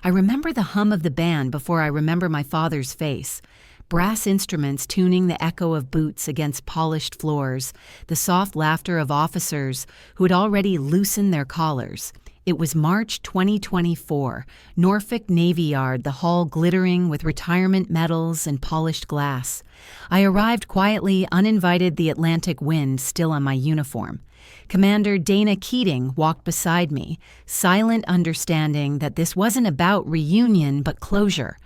I remember the hum of the band before I remember my father's face. Brass instruments tuning the echo of boots against polished floors, the soft laughter of officers who had already loosened their collars. It was March 2024, Norfolk Navy Yard, the hall glittering with retirement medals and polished glass. I arrived quietly, uninvited, the Atlantic wind still on my uniform. Commander Dana Keating walked beside me, silent, understanding that this wasn't about reunion but closure.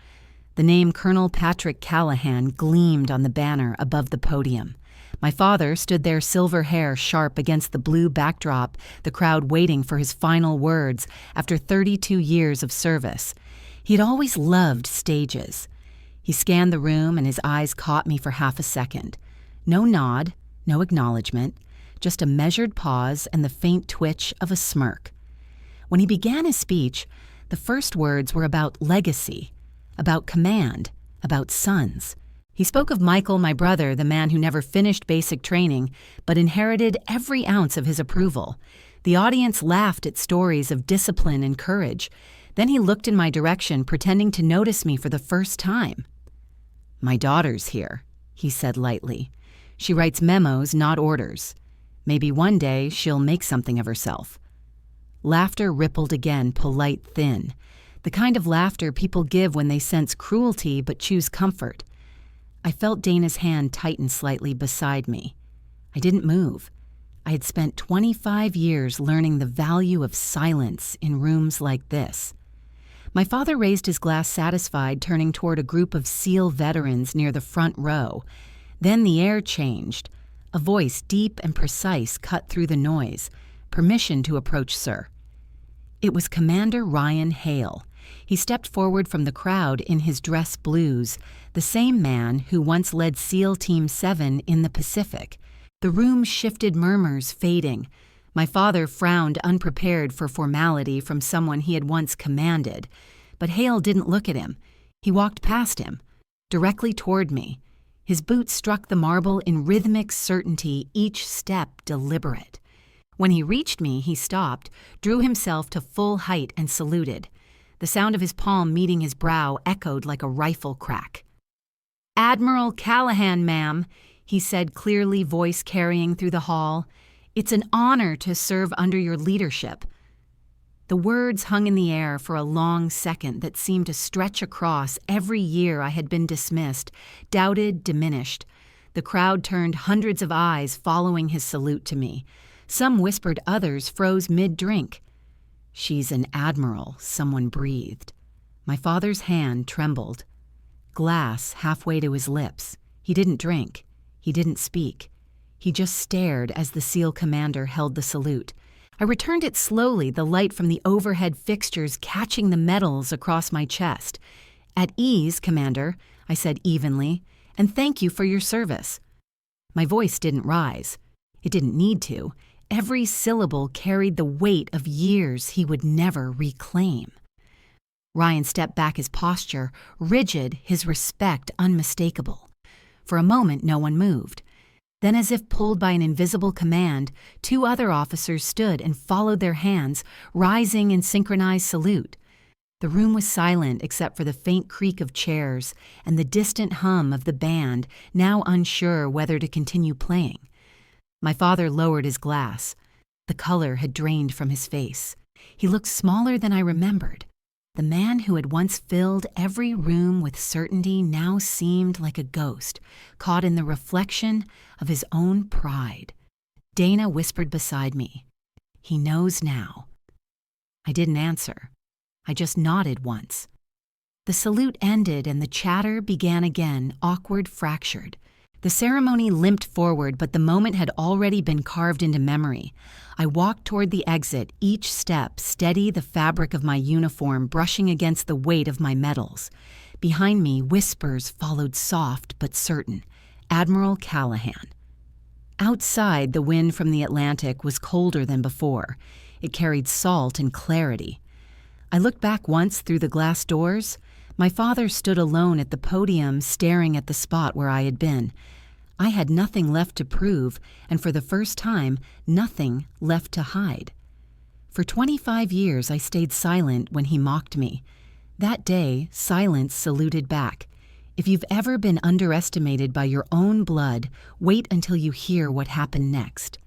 The name Colonel Patrick Callahan gleamed on the banner above the podium. My father stood there, silver hair sharp against the blue backdrop, the crowd waiting for his final words after 32 years of service. He had always loved stages. He scanned the room and his eyes caught me for half a second. No nod, no acknowledgement, just a measured pause and the faint twitch of a smirk. When he began his speech, the first words were about legacy, about command, about sons. He spoke of Michael, my brother, the man who never finished basic training, but inherited every ounce of his approval. The audience laughed at stories of discipline and courage. Then he looked in my direction, pretending to notice me for the first time. "My daughter's here," he said lightly. "She writes memos, not orders. Maybe one day she'll make something of herself." Laughter rippled again, polite, thin. The kind of laughter people give when they sense cruelty but choose comfort. I felt Dana's hand tighten slightly beside me. I didn't move. I had spent 25 years learning the value of silence in rooms like this. My father raised his glass satisfied, turning toward a group of SEAL veterans near the front row. Then the air changed. A voice, deep and precise, cut through the noise. "Permission to approach, sir." It was Commander Ryan Hale. He stepped forward from the crowd in his dress blues, the same man who once led SEAL Team 7 in the Pacific. The room shifted, murmurs fading. My father frowned, unprepared for formality from someone he had once commanded. But Hale didn't look at him. He walked past him, directly toward me. His boots struck the marble in rhythmic certainty, each step deliberate. When he reached me, he stopped, drew himself to full height and saluted. The sound of his palm meeting his brow echoed like a rifle crack. "Admiral Callahan, ma'am," he said clearly, voice carrying through the hall. "It's an honor to serve under your leadership." The words hung in the air for a long second that seemed to stretch across every year I had been dismissed, doubted, diminished. The crowd turned, hundreds of eyes following his salute to me. Some whispered, others froze mid-drink. "She's an admiral," someone breathed. My father's hand trembled. Glass halfway to his lips. He didn't drink. He didn't speak. He just stared as the SEAL commander held the salute. I returned it slowly, the light from the overhead fixtures catching the medals across my chest. "At ease, Commander," I said evenly, "and thank you for your service." My voice didn't rise. It didn't need to. Every syllable carried the weight of years he would never reclaim. Ryan stepped back, his posture rigid, his respect unmistakable. For a moment, no one moved. Then, as if pulled by an invisible command, two other officers stood and followed their hands, rising in synchronized salute. The room was silent except for the faint creak of chairs and the distant hum of the band, now unsure whether to continue playing. My father lowered his glass. The color had drained from his face. He looked smaller than I remembered. The man who had once filled every room with certainty now seemed like a ghost, caught in the reflection of his own pride. Dana whispered beside me, "He knows now." I didn't answer. I just nodded once. The salute ended and the chatter began again, awkward, fractured. The ceremony limped forward, but the moment had already been carved into memory. I walked toward the exit, each step steady, the fabric of my uniform brushing against the weight of my medals. Behind me, whispers followed, soft but certain. "Admiral Callahan." Outside, the wind from the Atlantic was colder than before. It carried salt and clarity. I looked back once through the glass doors. My father stood alone at the podium, staring at the spot where I had been. I had nothing left to prove, and for the first time, nothing left to hide. For 25 years, I stayed silent when he mocked me. That day, silence saluted back. If you've ever been underestimated by your own blood, wait until you hear what happened next.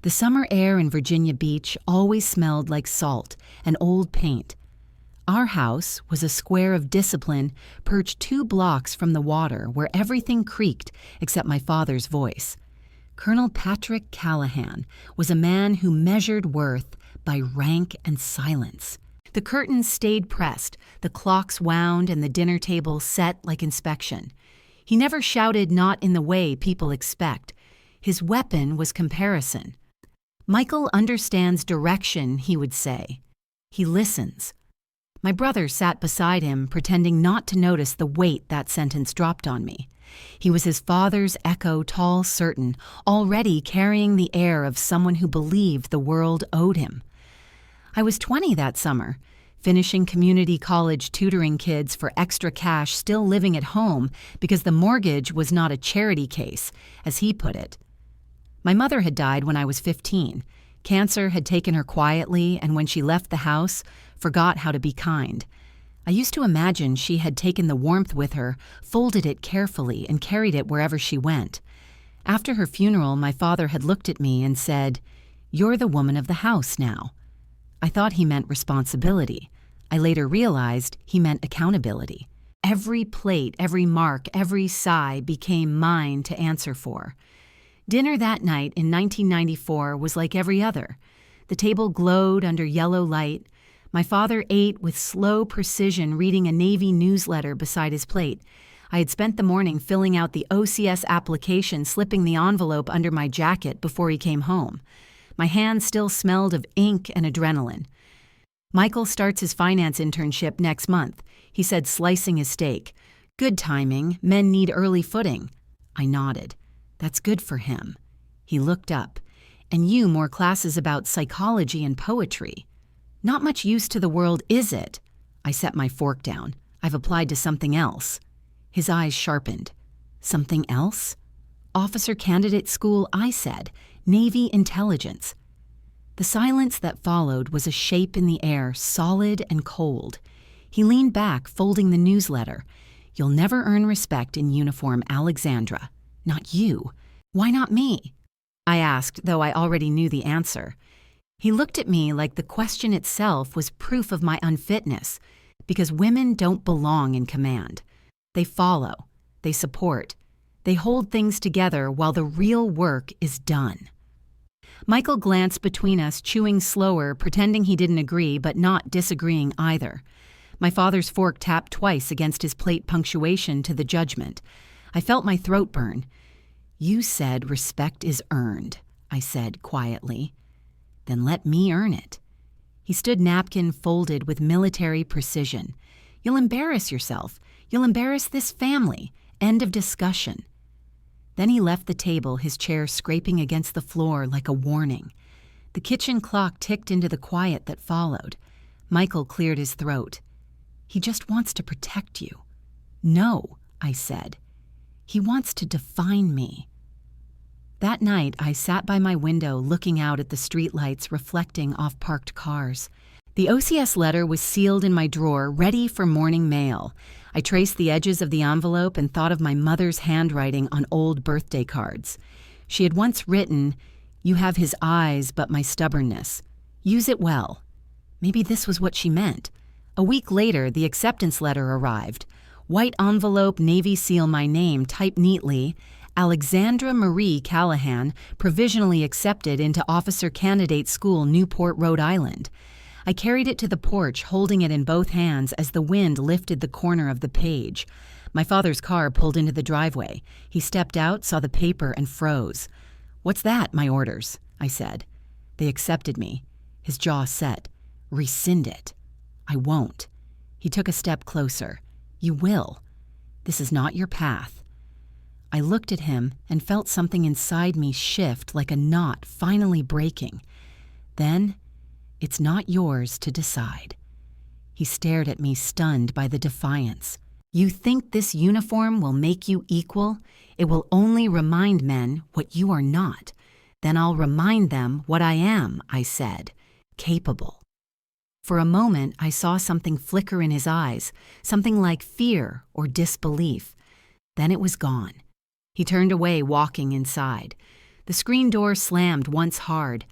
The summer air in Virginia Beach always smelled like salt and old paint. Our house was a square of discipline perched 2 blocks from the water where everything creaked except my father's voice. Colonel Patrick Callahan was a man who measured worth by rank and silence. The curtains stayed pressed, the clocks wound, and the dinner table set like inspection. He never shouted not in the way people expect. His weapon was comparison. Michael understands direction, he would say. He listens. My brother sat beside him, pretending not to notice the weight that sentence dropped on me. He was his father's echo, tall, certain, already carrying the air of someone who believed the world owed him. I was 20 that summer, finishing community college tutoring kids for extra cash, still living at home because the mortgage was not a charity case, as he put it. My mother had died when I was 15. Cancer had taken her quietly, and when she left the house, forgot how to be kind. I used to imagine she had taken the warmth with her, folded it carefully, and carried it wherever she went. After her funeral, my father had looked at me and said, "You're the woman of the house now." I thought he meant responsibility. I later realized he meant accountability. Every plate, every mark, every sigh became mine to answer for. Dinner that night in 1994 was like every other. The table glowed under yellow light. My father ate with slow precision, reading a Navy newsletter beside his plate. I had spent the morning filling out the OCS application, slipping the envelope under my jacket before he came home. My hands still smelled of ink and adrenaline. "Michael starts his finance internship next month," he said, slicing his steak. "Good timing. Men need early footing." I nodded. "That's good for him." He looked up. "And you more classes about psychology and poetry." "Not much use to the world, is it?" I set my fork down. "I've applied to something else." His eyes sharpened. "Something else?" "Officer candidate school," I said. "Navy intelligence." The silence that followed was a shape in the air, solid and cold. He leaned back, folding the newsletter. "You'll never earn respect in uniform, Alexandra. Not you." "Why not me?" I asked, though I already knew the answer. He looked at me like the question itself was proof of my unfitness, because women don't belong in command. They follow, they support, they hold things together while the real work is done. Michael glanced between us, chewing slower, pretending he didn't agree, but not disagreeing either. My father's fork tapped twice against his plate, punctuation to the judgment. I felt my throat burn. "You said respect is earned," I said quietly. "Then let me earn it." He stood napkin folded with military precision. "You'll embarrass yourself. You'll embarrass this family. End of discussion." Then he left the table, his chair scraping against the floor like a warning. The kitchen clock ticked into the quiet that followed. Michael cleared his throat. "He just wants to protect you." "No," I said. "He wants to define me." That night, I sat by my window looking out at the streetlights reflecting off parked cars. The OCS letter was sealed in my drawer, ready for morning mail. I traced the edges of the envelope and thought of my mother's handwriting on old birthday cards. She had once written, "You have his eyes, but my stubbornness. Use it well." Maybe this was what she meant. A week later, the acceptance letter arrived. White envelope, Navy seal, my name, typed neatly, "Alexandra Marie Callahan, provisionally accepted into Officer Candidate School, Newport, Rhode Island." I carried it to the porch, holding it in both hands as the wind lifted the corner of the page. My father's car pulled into the driveway. He stepped out, saw the paper, and froze. "What's that, my orders?" I said. They accepted me. His jaw set. "Rescind it." "I won't." He took a step closer. "You will. This is not your path." I looked at him and felt something inside me shift like a knot finally breaking. Then, "It's not yours to decide." He stared at me, stunned by the defiance. "You think this uniform will make you equal? It will only remind men what you are not. Then I'll remind them what I am," I said, "capable." For a moment, I saw something flicker in his eyes, something like fear or disbelief. Then it was gone. He turned away, walking inside. The screen door slammed once hard.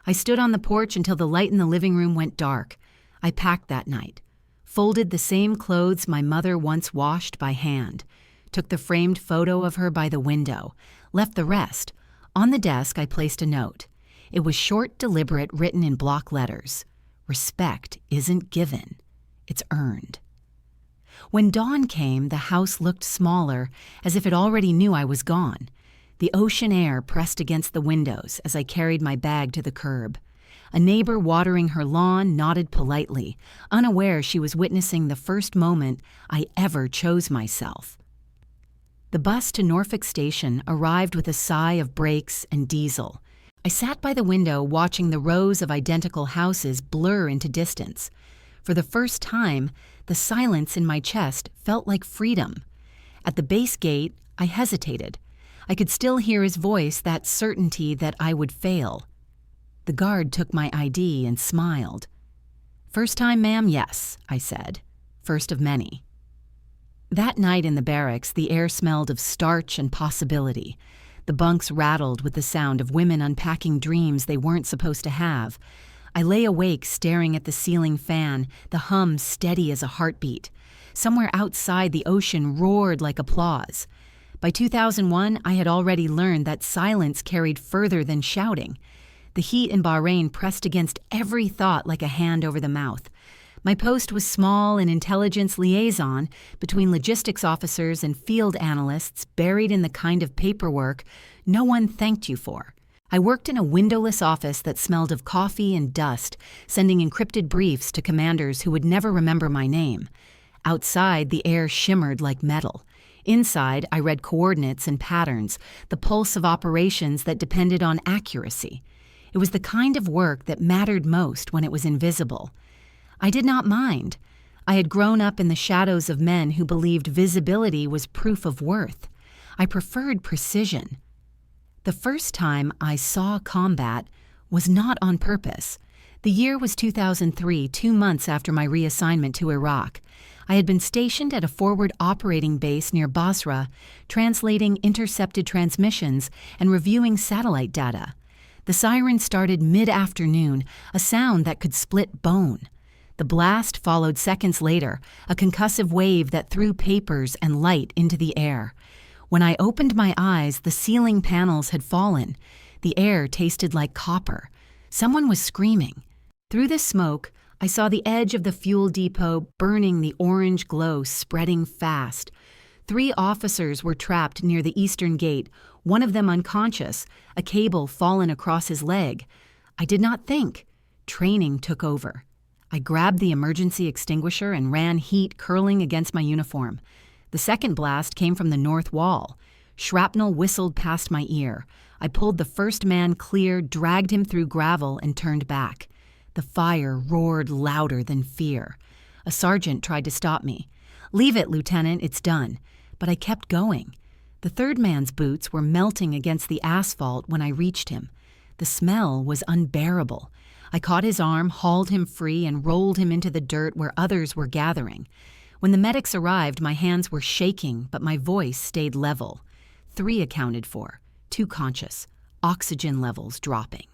I stood on the porch until the light in the living room went dark. I packed that night, folded the same clothes my mother once washed by hand, took the framed photo of her by the window, left the rest. On the desk, I placed a note. It was short, deliberate, written in block letters. Respect isn't given, it's earned. When dawn came, the house looked smaller, as if it already knew I was gone. The ocean air pressed against the windows as I carried my bag to the curb. A neighbor watering her lawn nodded politely, unaware she was witnessing the first moment I ever chose myself. The bus to Norfolk Station arrived with a sigh of brakes and diesel. I sat by the window watching the rows of identical houses blur into distance. For the first time, the silence in my chest felt like freedom. At the base gate, I hesitated. I could still hear his voice, that certainty that I would fail. The guard took my ID and smiled. "First time, ma'am, yes," I said. First of many. That night in the barracks, the air smelled of starch and possibility. The bunks rattled with the sound of women unpacking dreams they weren't supposed to have. I lay awake staring at the ceiling fan, the hum steady as a heartbeat. Somewhere outside, the ocean roared like applause. By 2001, I had already learned that silence carried further than shouting. The heat in Bahrain pressed against every thought like a hand over the mouth. My post was small, an intelligence liaison between logistics officers and field analysts, buried in the kind of paperwork no one thanked you for. I worked in a windowless office that smelled of coffee and dust, sending encrypted briefs to commanders who would never remember my name. Outside, the air shimmered like metal. Inside, I read coordinates and patterns, the pulse of operations that depended on accuracy. It was the kind of work that mattered most when it was invisible. I did not mind. I had grown up in the shadows of men who believed visibility was proof of worth. I preferred precision. The first time I saw combat was not on purpose. The year was 2003, 2 months after my reassignment to Iraq. I had been stationed at a forward operating base near Basra, translating intercepted transmissions and reviewing satellite data. The siren started mid-afternoon, a sound that could split bone. The blast followed seconds later, a concussive wave that threw papers and light into the air. When I opened my eyes, the ceiling panels had fallen. The air tasted like copper. Someone was screaming. Through the smoke, I saw the edge of the fuel depot burning, the orange glow spreading fast. 3 officers were trapped near the eastern gate, one of them unconscious, a cable fallen across his leg. I did not think. Training took over. I grabbed the emergency extinguisher and ran, heat curling against my uniform. The second blast came from the north wall. Shrapnel whistled past my ear. I pulled the first man clear, dragged him through gravel, and turned back. The fire roared louder than fear. A sergeant tried to stop me. "Leave it, Lieutenant, it's done." But I kept going. The third man's boots were melting against the asphalt when I reached him. The smell was unbearable. I caught his arm, hauled him free, and rolled him into the dirt where others were gathering. When the medics arrived, my hands were shaking, but my voice stayed level. 3 accounted for, 2 conscious, oxygen levels dropping.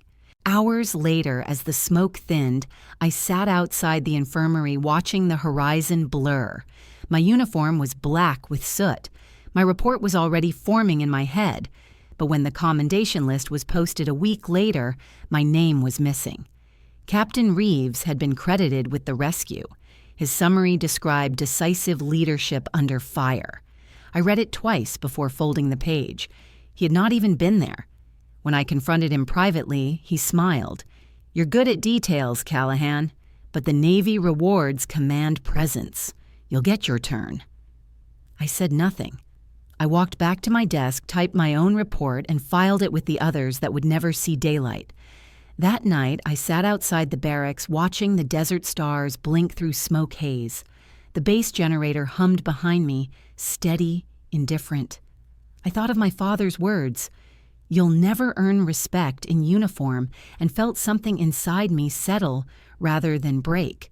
Hours later, as the smoke thinned, I sat outside the infirmary watching the horizon blur. My uniform was black with soot. My report was already forming in my head. But when the commendation list was posted a week later, my name was missing. Captain Reeves had been credited with the rescue. His summary described decisive leadership under fire. I read it twice before folding the page. He had not even been there. When I confronted him privately, he smiled. "You're good at details, Callahan, but the Navy rewards command presence. You'll get your turn." I said nothing. I walked back to my desk, typed my own report, and filed it with the others that would never see daylight. That night, I sat outside the barracks watching the desert stars blink through smoke haze. The base generator hummed behind me, steady, indifferent. I thought of my father's words, "You'll never earn respect in uniform," and felt something inside me settle, rather than break.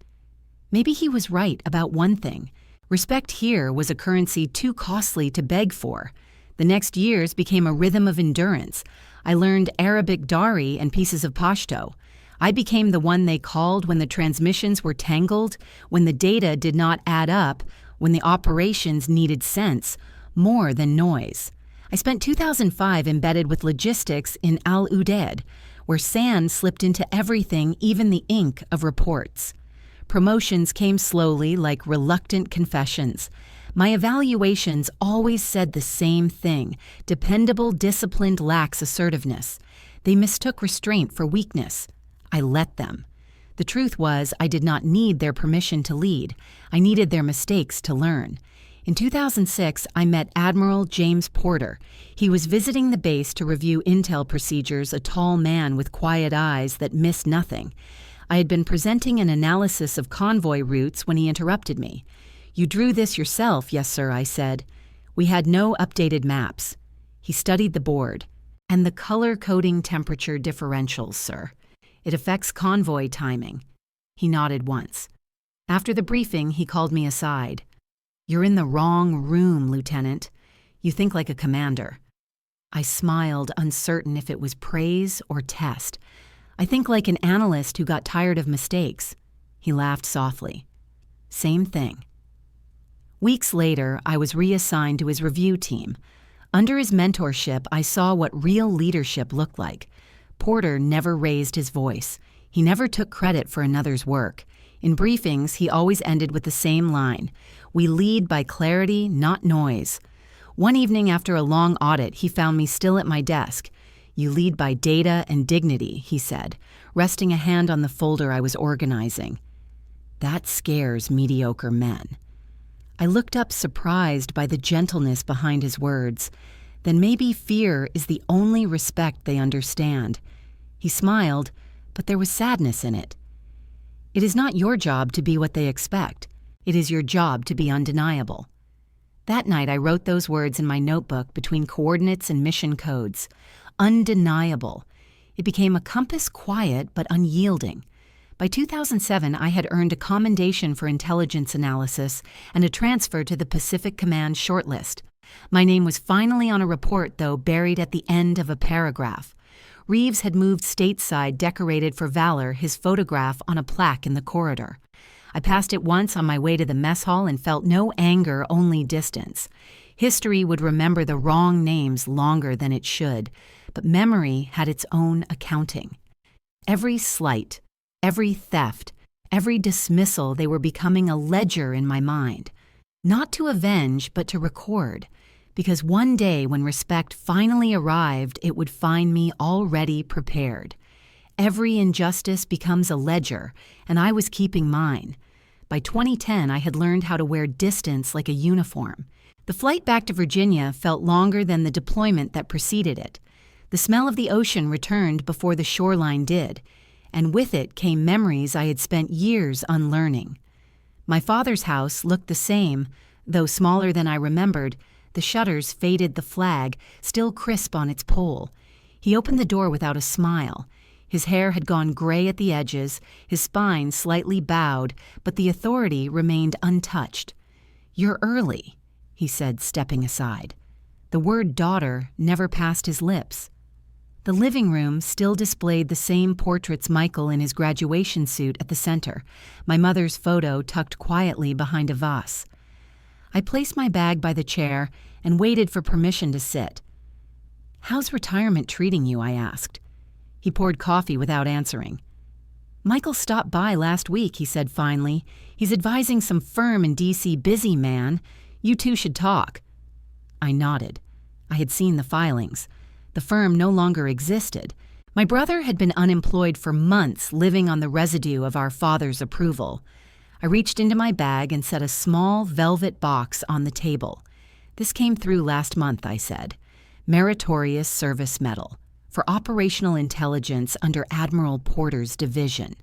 Maybe he was right about one thing. Respect here was a currency too costly to beg for. The next years became a rhythm of endurance. I learned Arabic Dari and pieces of Pashto. I became the one they called when the transmissions were tangled, when the data did not add up, when the operations needed sense, more than noise. I spent 2005 embedded with logistics in Al Udeid, where sand slipped into everything, even the ink of reports. Promotions came slowly, like reluctant confessions. My evaluations always said the same thing: dependable, disciplined, lacks assertiveness. They mistook restraint for weakness. I let them. The truth was, I did not need their permission to lead. I needed their mistakes to learn. In 2006, I met Admiral James Porter. He was visiting the base to review intel procedures, a tall man with quiet eyes that missed nothing. I had been presenting an analysis of convoy routes when he interrupted me. "You drew this yourself?" "Yes, sir," I said. We had no updated maps. He studied the board. "And the color-coding temperature differentials, sir. It affects convoy timing." He nodded once. After the briefing, he called me aside. "You're in the wrong room, Lieutenant. You think like a commander." I smiled, uncertain if it was praise or test. "I think like an analyst who got tired of mistakes." He laughed softly. "Same thing." Weeks later, I was reassigned to his review team. Under his mentorship, I saw what real leadership looked like. Porter never raised his voice. He never took credit for another's work. In briefings, he always ended with the same line: "We lead by clarity, not noise." One evening after a long audit, he found me still at my desk. "You lead by data and dignity," he said, resting a hand on the folder I was organizing. "That scares mediocre men." I looked up, surprised by the gentleness behind his words. Then maybe fear is the only respect they understand. He smiled, but there was sadness in it. "It is not your job to be what they expect. It is your job to be undeniable." That night I wrote those words in my notebook between coordinates and mission codes. Undeniable. It became a compass, quiet but unyielding. By 2007, I had earned a commendation for intelligence analysis and a transfer to the Pacific Command shortlist. My name was finally on a report, though buried at the end of a paragraph. Reeves had moved stateside, decorated for valor, his photograph on a plaque in the corridor. I passed it once on my way to the mess hall and felt no anger, only distance. History would remember the wrong names longer than it should, but memory had its own accounting. Every slight, every theft, every dismissal, they were becoming a ledger in my mind. Not to avenge, but to record. Because one day when respect finally arrived, it would find me already prepared. Every injustice becomes a ledger, and I was keeping mine. By 2010, I had learned how to wear distance like a uniform. The flight back to Virginia felt longer than the deployment that preceded it. The smell of the ocean returned before the shoreline did, and with it came memories I had spent years unlearning. My father's house looked the same, though smaller than I remembered. The shutters faded the flag, still crisp on its pole. He opened the door without a smile. His hair had gone gray at the edges, his spine slightly bowed, but the authority remained untouched. "You're early," he said, stepping aside. The word daughter never passed his lips. The living room still displayed the same portraits, Michael in his graduation suit at the center, my mother's photo tucked quietly behind a vase. I placed my bag by the chair and waited for permission to sit. "How's retirement treating you?" I asked. He poured coffee without answering. "Michael stopped by last week," he said finally. "He's advising some firm in D.C. Busy, man. You two should talk." I nodded. I had seen the filings. The firm no longer existed. My brother had been unemployed for months, living on the residue of our father's approval. I reached into my bag and set a small velvet box on the table. "This came through last month," I said. "Meritorious Service Medal for operational intelligence under Admiral Porter's division."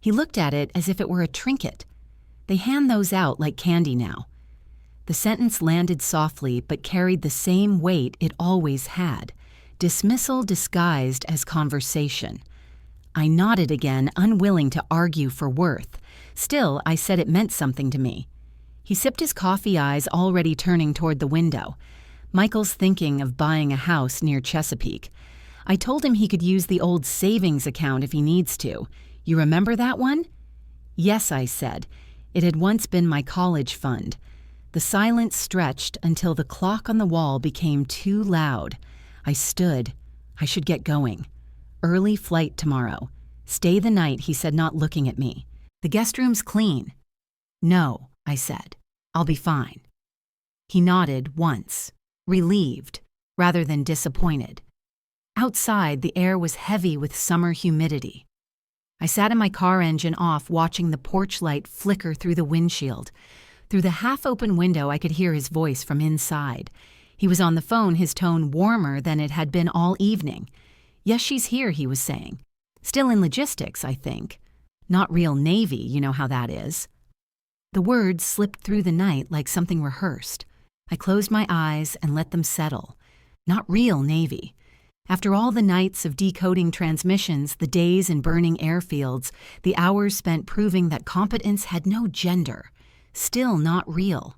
He looked at it as if it were a trinket. "They hand those out like candy now." The sentence landed softly but carried the same weight it always had. Dismissal disguised as conversation. I nodded again, unwilling to argue for worth. Still, I said it meant something to me. He sipped his coffee, eyes already turning toward the window. Michael's thinking of buying a house near Chesapeake. I told him he could use the old savings account if he needs to. You remember that one? Yes, I said. It had once been my college fund. The silence stretched until the clock on the wall became too loud. I stood. I should get going. Early flight tomorrow. Stay the night, he said, not looking at me. The guest room's clean. No, I said. I'll be fine. He nodded once, relieved, rather than disappointed. Outside, the air was heavy with summer humidity. I sat in my car, engine off, watching the porch light flicker through the windshield. Through the half-open window, I could hear his voice from inside. He was on the phone, his tone warmer than it had been all evening. Yes, she's here, he was saying. Still in logistics, I think. Not real Navy, you know how that is. The words slipped through the night like something rehearsed. I closed my eyes and let them settle. Not real Navy. After all the nights of decoding transmissions, the days in burning airfields, the hours spent proving that competence had no gender. Still not real.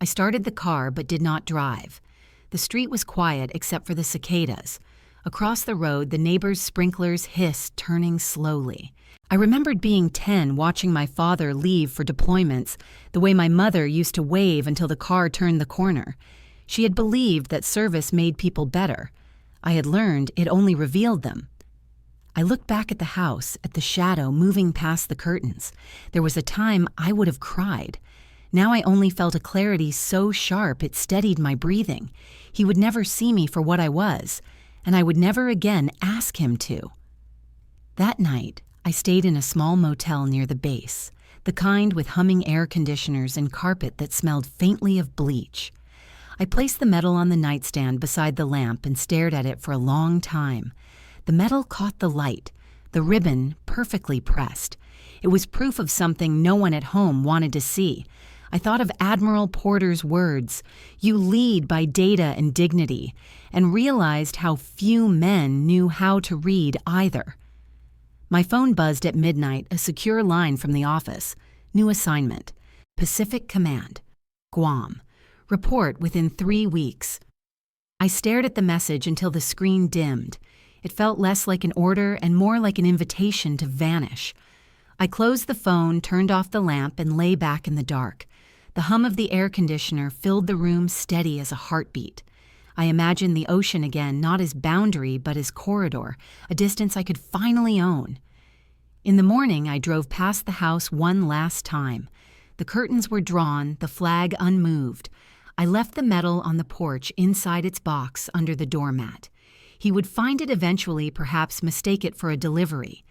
I started the car but did not drive. The street was quiet except for the cicadas. Across the road, the neighbors' sprinklers hissed, turning slowly. I remembered being 10, watching my father leave for deployments, the way my mother used to wave until the car turned the corner. She had believed that service made people better. I had learned it only revealed them. I looked back at the house, at the shadow moving past the curtains. There was a time I would have cried. Now I only felt a clarity so sharp it steadied my breathing. He would never see me for what I was, and I would never again ask him to. That night, I stayed in a small motel near the base, the kind with humming air conditioners and carpet that smelled faintly of bleach. I placed the medal on the nightstand beside the lamp and stared at it for a long time. The medal caught the light, the ribbon perfectly pressed. It was proof of something no one at home wanted to see. I thought of Admiral Porter's words, "You lead by data and dignity," and realized how few men knew how to read either. My phone buzzed at midnight, a secure line from the office. New assignment. Pacific Command. Guam. Report within 3 weeks. I stared at the message until the screen dimmed. It felt less like an order and more like an invitation to vanish. I closed the phone, turned off the lamp, and lay back in the dark. The hum of the air conditioner filled the room, steady as a heartbeat. I imagined the ocean again, not as boundary, but as corridor, a distance I could finally own. In the morning, I drove past the house one last time. The curtains were drawn, the flag unmoved. I left the medal on the porch inside its box under the doormat. He would find it eventually, perhaps mistake it for a delivery.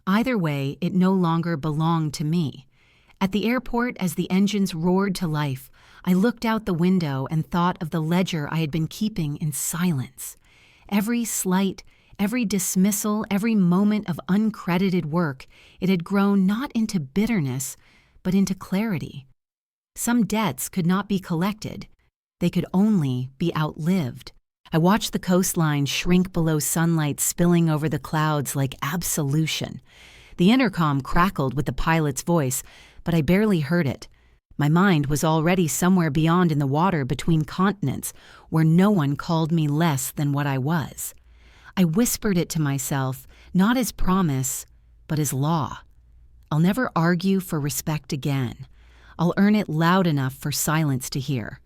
Either way, it no longer belonged to me. At the airport, as the engines roared to life, I looked out the window and thought of the ledger I had been keeping in silence. Every slight, every dismissal, every moment of uncredited work, it had grown not into bitterness, but into clarity. Some debts could not be collected. They could only be outlived. I watched the coastline shrink below sunlight spilling over the clouds like absolution. The intercom crackled with the pilot's voice, but I barely heard it. My mind was already somewhere beyond in the water between continents, where no one called me less than what I was. I whispered it to myself, not as promise, but as law. I'll never argue for respect again. I'll earn it loud enough for silence to hear.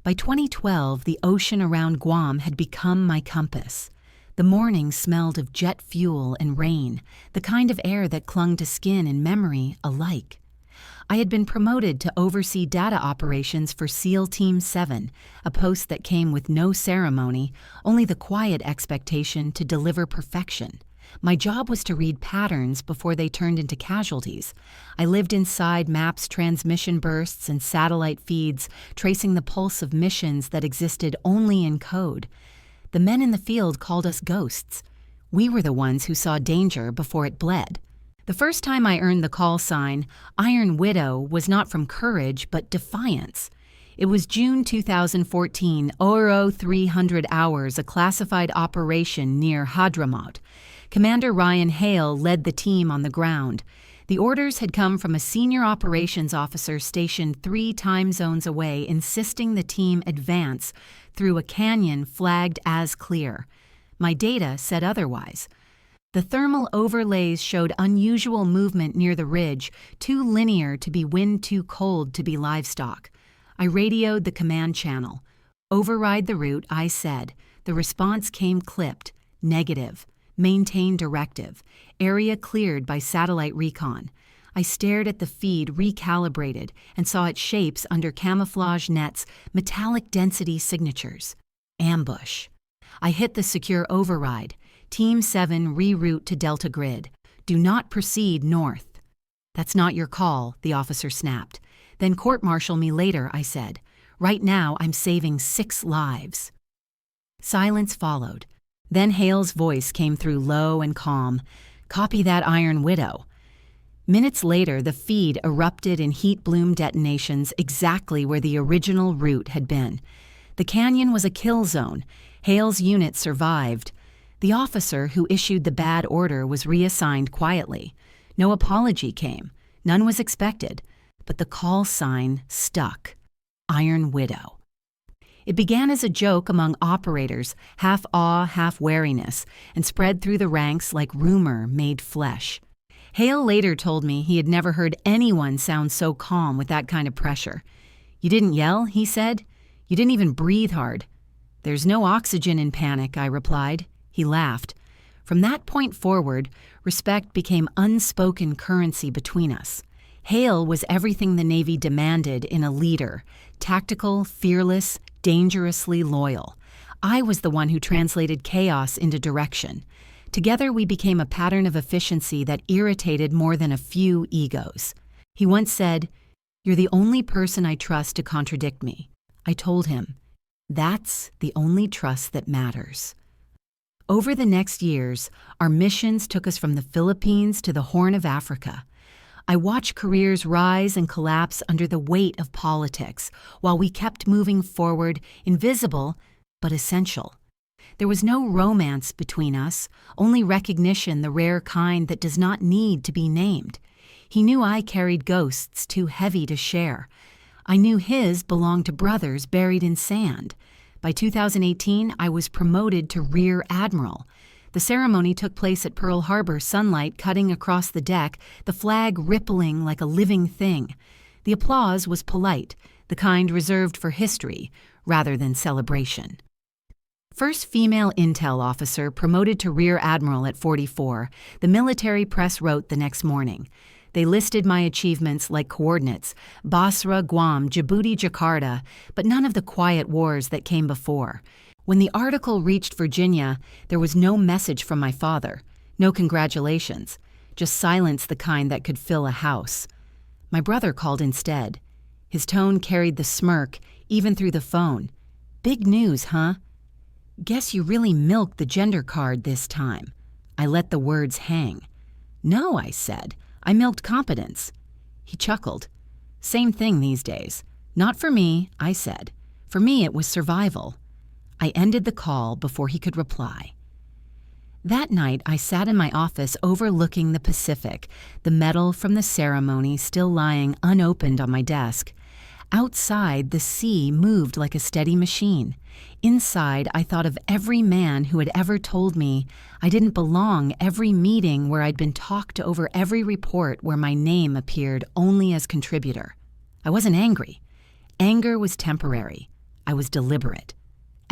By 2012, the ocean around Guam had become my compass. The morning smelled of jet fuel and rain, the kind of air that clung to skin and memory alike. I had been promoted to oversee data operations for SEAL Team 7, a post that came with no ceremony, only the quiet expectation to deliver perfection. My job was to read patterns before they turned into casualties. I lived inside maps, transmission bursts, and satellite feeds, tracing the pulse of missions that existed only in code. The men in the field called us ghosts. We were the ones who saw danger before it bled. The first time I earned the call sign, Iron Widow, was not from courage, but defiance. It was June 2014, Oro 300 Hours, a classified operation near Hadramaut. Commander Ryan Hale led the team on the ground. The orders had come from a senior operations officer stationed 3 time zones away, insisting the team advance through a canyon flagged as clear. My data said otherwise. The thermal overlays showed unusual movement near the ridge, too linear to be wind, too cold to be livestock. I radioed the command channel. "Override the route," I said. The response came clipped. "Negative. Maintain directive. Area cleared by satellite recon." I stared at the feed, recalibrated, and saw its shapes under camouflage nets, metallic density signatures. Ambush. I hit the secure override. Team 7 reroute to Delta Grid. Do not proceed north. "That's not your call," the officer snapped. "Then court-martial me later," I said. "Right now I'm saving 6 lives." Silence followed. Then Hale's voice came through low and calm. "Copy that, Iron Widow." Minutes later, the feed erupted in heat bloom detonations exactly where the original route had been. The canyon was a kill zone. Hale's unit survived. The officer who issued the bad order was reassigned quietly. No apology came. None was expected. But the call sign stuck. Iron Widow. It began as a joke among operators, half awe, half wariness, and spread through the ranks like rumor made flesh. Hale later told me he had never heard anyone sound so calm with that kind of pressure. "You didn't yell," he said. "You didn't even breathe hard." "There's no oxygen in panic," I replied. He laughed. From that point forward, respect became unspoken currency between us. Hale was everything the Navy demanded in a leader: tactical, fearless, dangerously loyal. I was the one who translated chaos into direction. Together we became a pattern of efficiency that irritated more than a few egos. He once said, "You're the only person I trust to contradict me." I told him, "That's the only trust that matters." Over the next years, our missions took us from the Philippines to the Horn of Africa. I watched careers rise and collapse under the weight of politics, while we kept moving forward, invisible but essential. There was no romance between us, only recognition, the rare kind that does not need to be named. He knew I carried ghosts too heavy to share. I knew his belonged to brothers buried in sand. By 2018, I was promoted to Rear Admiral. The ceremony took place at Pearl Harbor, sunlight cutting across the deck, the flag rippling like a living thing. The applause was polite, the kind reserved for history rather than celebration. First female intel officer promoted to Rear Admiral at 44, the military press wrote the next morning. They listed my achievements like coordinates: Basra, Guam, Djibouti, Jakarta, but none of the quiet wars that came before. When the article reached Virginia, there was no message from my father, no congratulations, just silence the kind that could fill a house. My brother called instead. His tone carried the smirk, even through the phone. "Big news, huh? Guess you really milked the gender card this time." I let the words hang. "No," I said. "I milked competence." He chuckled. "Same thing these days." "Not for me," I said. "For me, it was survival." I ended the call before he could reply. That night, I sat in my office overlooking the Pacific, the medal from the ceremony still lying unopened on my desk. Outside, the sea moved like a steady machine. Inside, I thought of every man who had ever told me I didn't belong, every meeting where I'd been talked over, every report where my name appeared only as contributor. I wasn't angry. Anger was temporary. I was deliberate.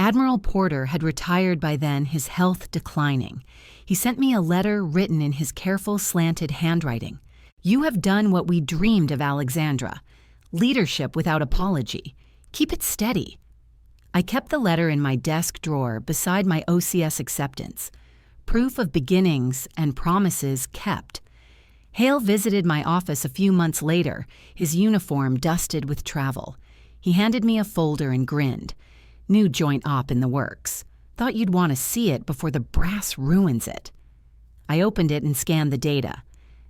Admiral Porter had retired by then, his health declining. He sent me a letter written in his careful, slanted handwriting. "You have done what we dreamed of, Alexandra. Leadership without apology. Keep it steady." I kept the letter in my desk drawer beside my OCS acceptance. Proof of beginnings and promises kept. Hale visited my office a few months later, his uniform dusted with travel. He handed me a folder and grinned. "New joint op in the works. Thought you'd want to see it before the brass ruins it." I opened it and scanned the data.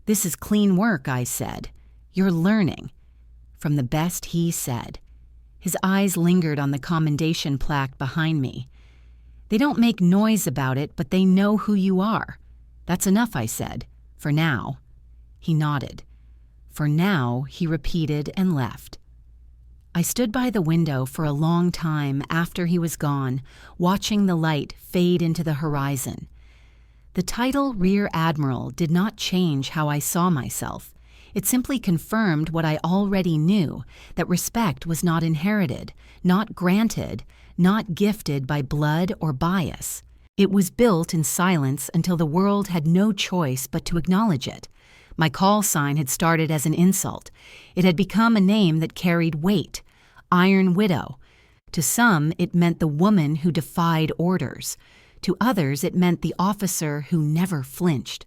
"This is clean work," I said. "You're learning." From the best he said. His eyes lingered on the commendation plaque behind me. "They don't make noise about it, but they know who you are. "That's enough," I said. "For now." He nodded. "For now," he repeated and left. I stood by the window for a long time after he was gone, watching the light fade into the horizon. The title Rear Admiral did not change how I saw myself. It simply confirmed what I already knew, that respect was not inherited, not granted, not gifted by blood or bias. It was built in silence until the world had no choice but to acknowledge it. My call sign had started as an insult. It had become a name that carried weight. Iron Widow. To some, it meant the woman who defied orders. To others, it meant the officer who never flinched.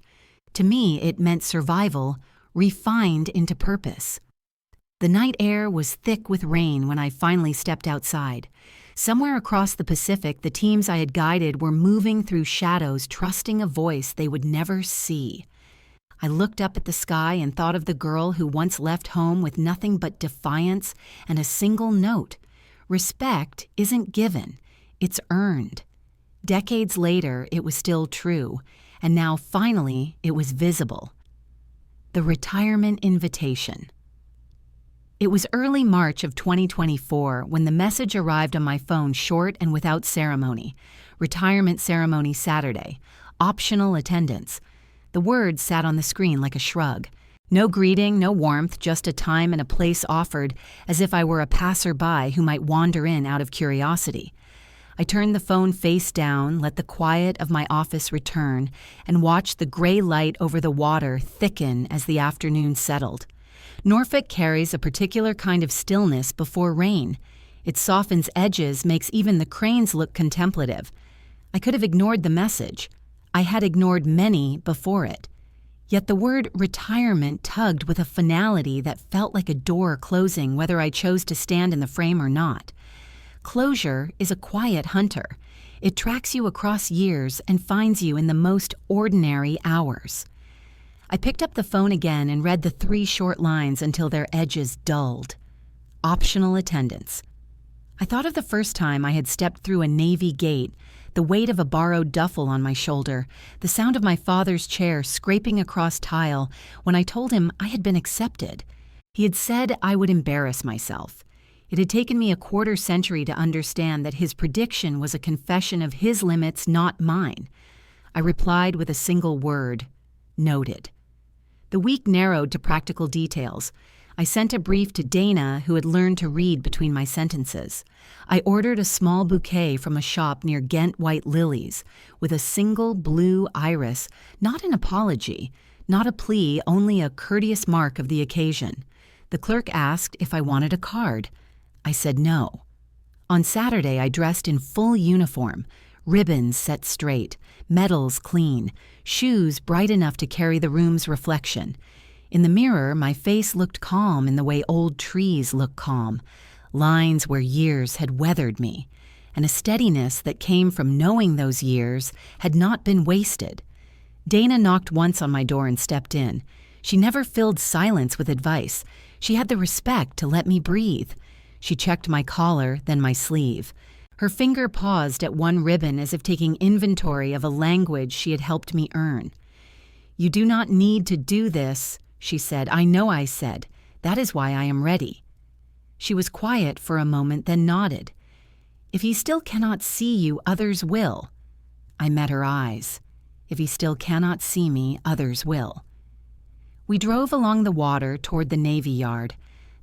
To me, it meant survival, refined into purpose. The night air was thick with rain when I finally stepped outside. Somewhere across the Pacific, the teams I had guided were moving through shadows, trusting a voice they would never see. I looked up at the sky and thought of the girl who once left home with nothing but defiance and a single note. Respect isn't given, it's earned. Decades later, it was still true, and now finally it was visible. The retirement invitation. It was early March of 2024 when the message arrived on my phone short and without ceremony. Retirement ceremony Saturday. Optional attendance. The words sat on the screen like a shrug. No greeting, no warmth, just a time and a place offered, as if I were a passerby who might wander in out of curiosity. I turned the phone face down, let the quiet of my office return, and watched the gray light over the water thicken as the afternoon settled. Norfolk carries a particular kind of stillness before rain. It softens edges, makes even the cranes look contemplative. I could have ignored the message. I had ignored many before it. Yet the word retirement tugged with a finality that felt like a door closing whether I chose to stand in the frame or not. Closure is a quiet hunter. It tracks you across years and finds you in the most ordinary hours. I picked up the phone again and read the 3 short lines until their edges dulled. Optional attendance. I thought of the first time I had stepped through a Navy gate, the weight of a borrowed duffel on my shoulder, the sound of my father's chair scraping across tile when I told him I had been accepted. He had said I would embarrass myself. It had taken me a quarter century to understand that his prediction was a confession of his limits, not mine. I replied with a single word, noted. The week narrowed to practical details. I sent a brief to Dana, who had learned to read between my sentences. I ordered a small bouquet from a shop near Ghent White Lilies, with a single blue iris, not an apology, not a plea, only a courteous mark of the occasion. The clerk asked if I wanted a card. I said no. On Saturday, I dressed in full uniform, ribbons set straight, medals clean, shoes bright enough to carry the room's reflection. In the mirror, my face looked calm in the way old trees look calm, lines where years had weathered me, and a steadiness that came from knowing those years had not been wasted. Dana knocked once on my door and stepped in. She never filled silence with advice. She had the respect to let me breathe. She checked my collar, then my sleeve. Her finger paused at one ribbon as if taking inventory of a language she had helped me earn. "You do not need to do this," she said. "I know I said. That is why I am ready." She was quiet for a moment, then nodded. "If he still cannot see you, others will." I met her eyes. "If he still cannot see me, others will." We drove along the water toward the Navy Yard.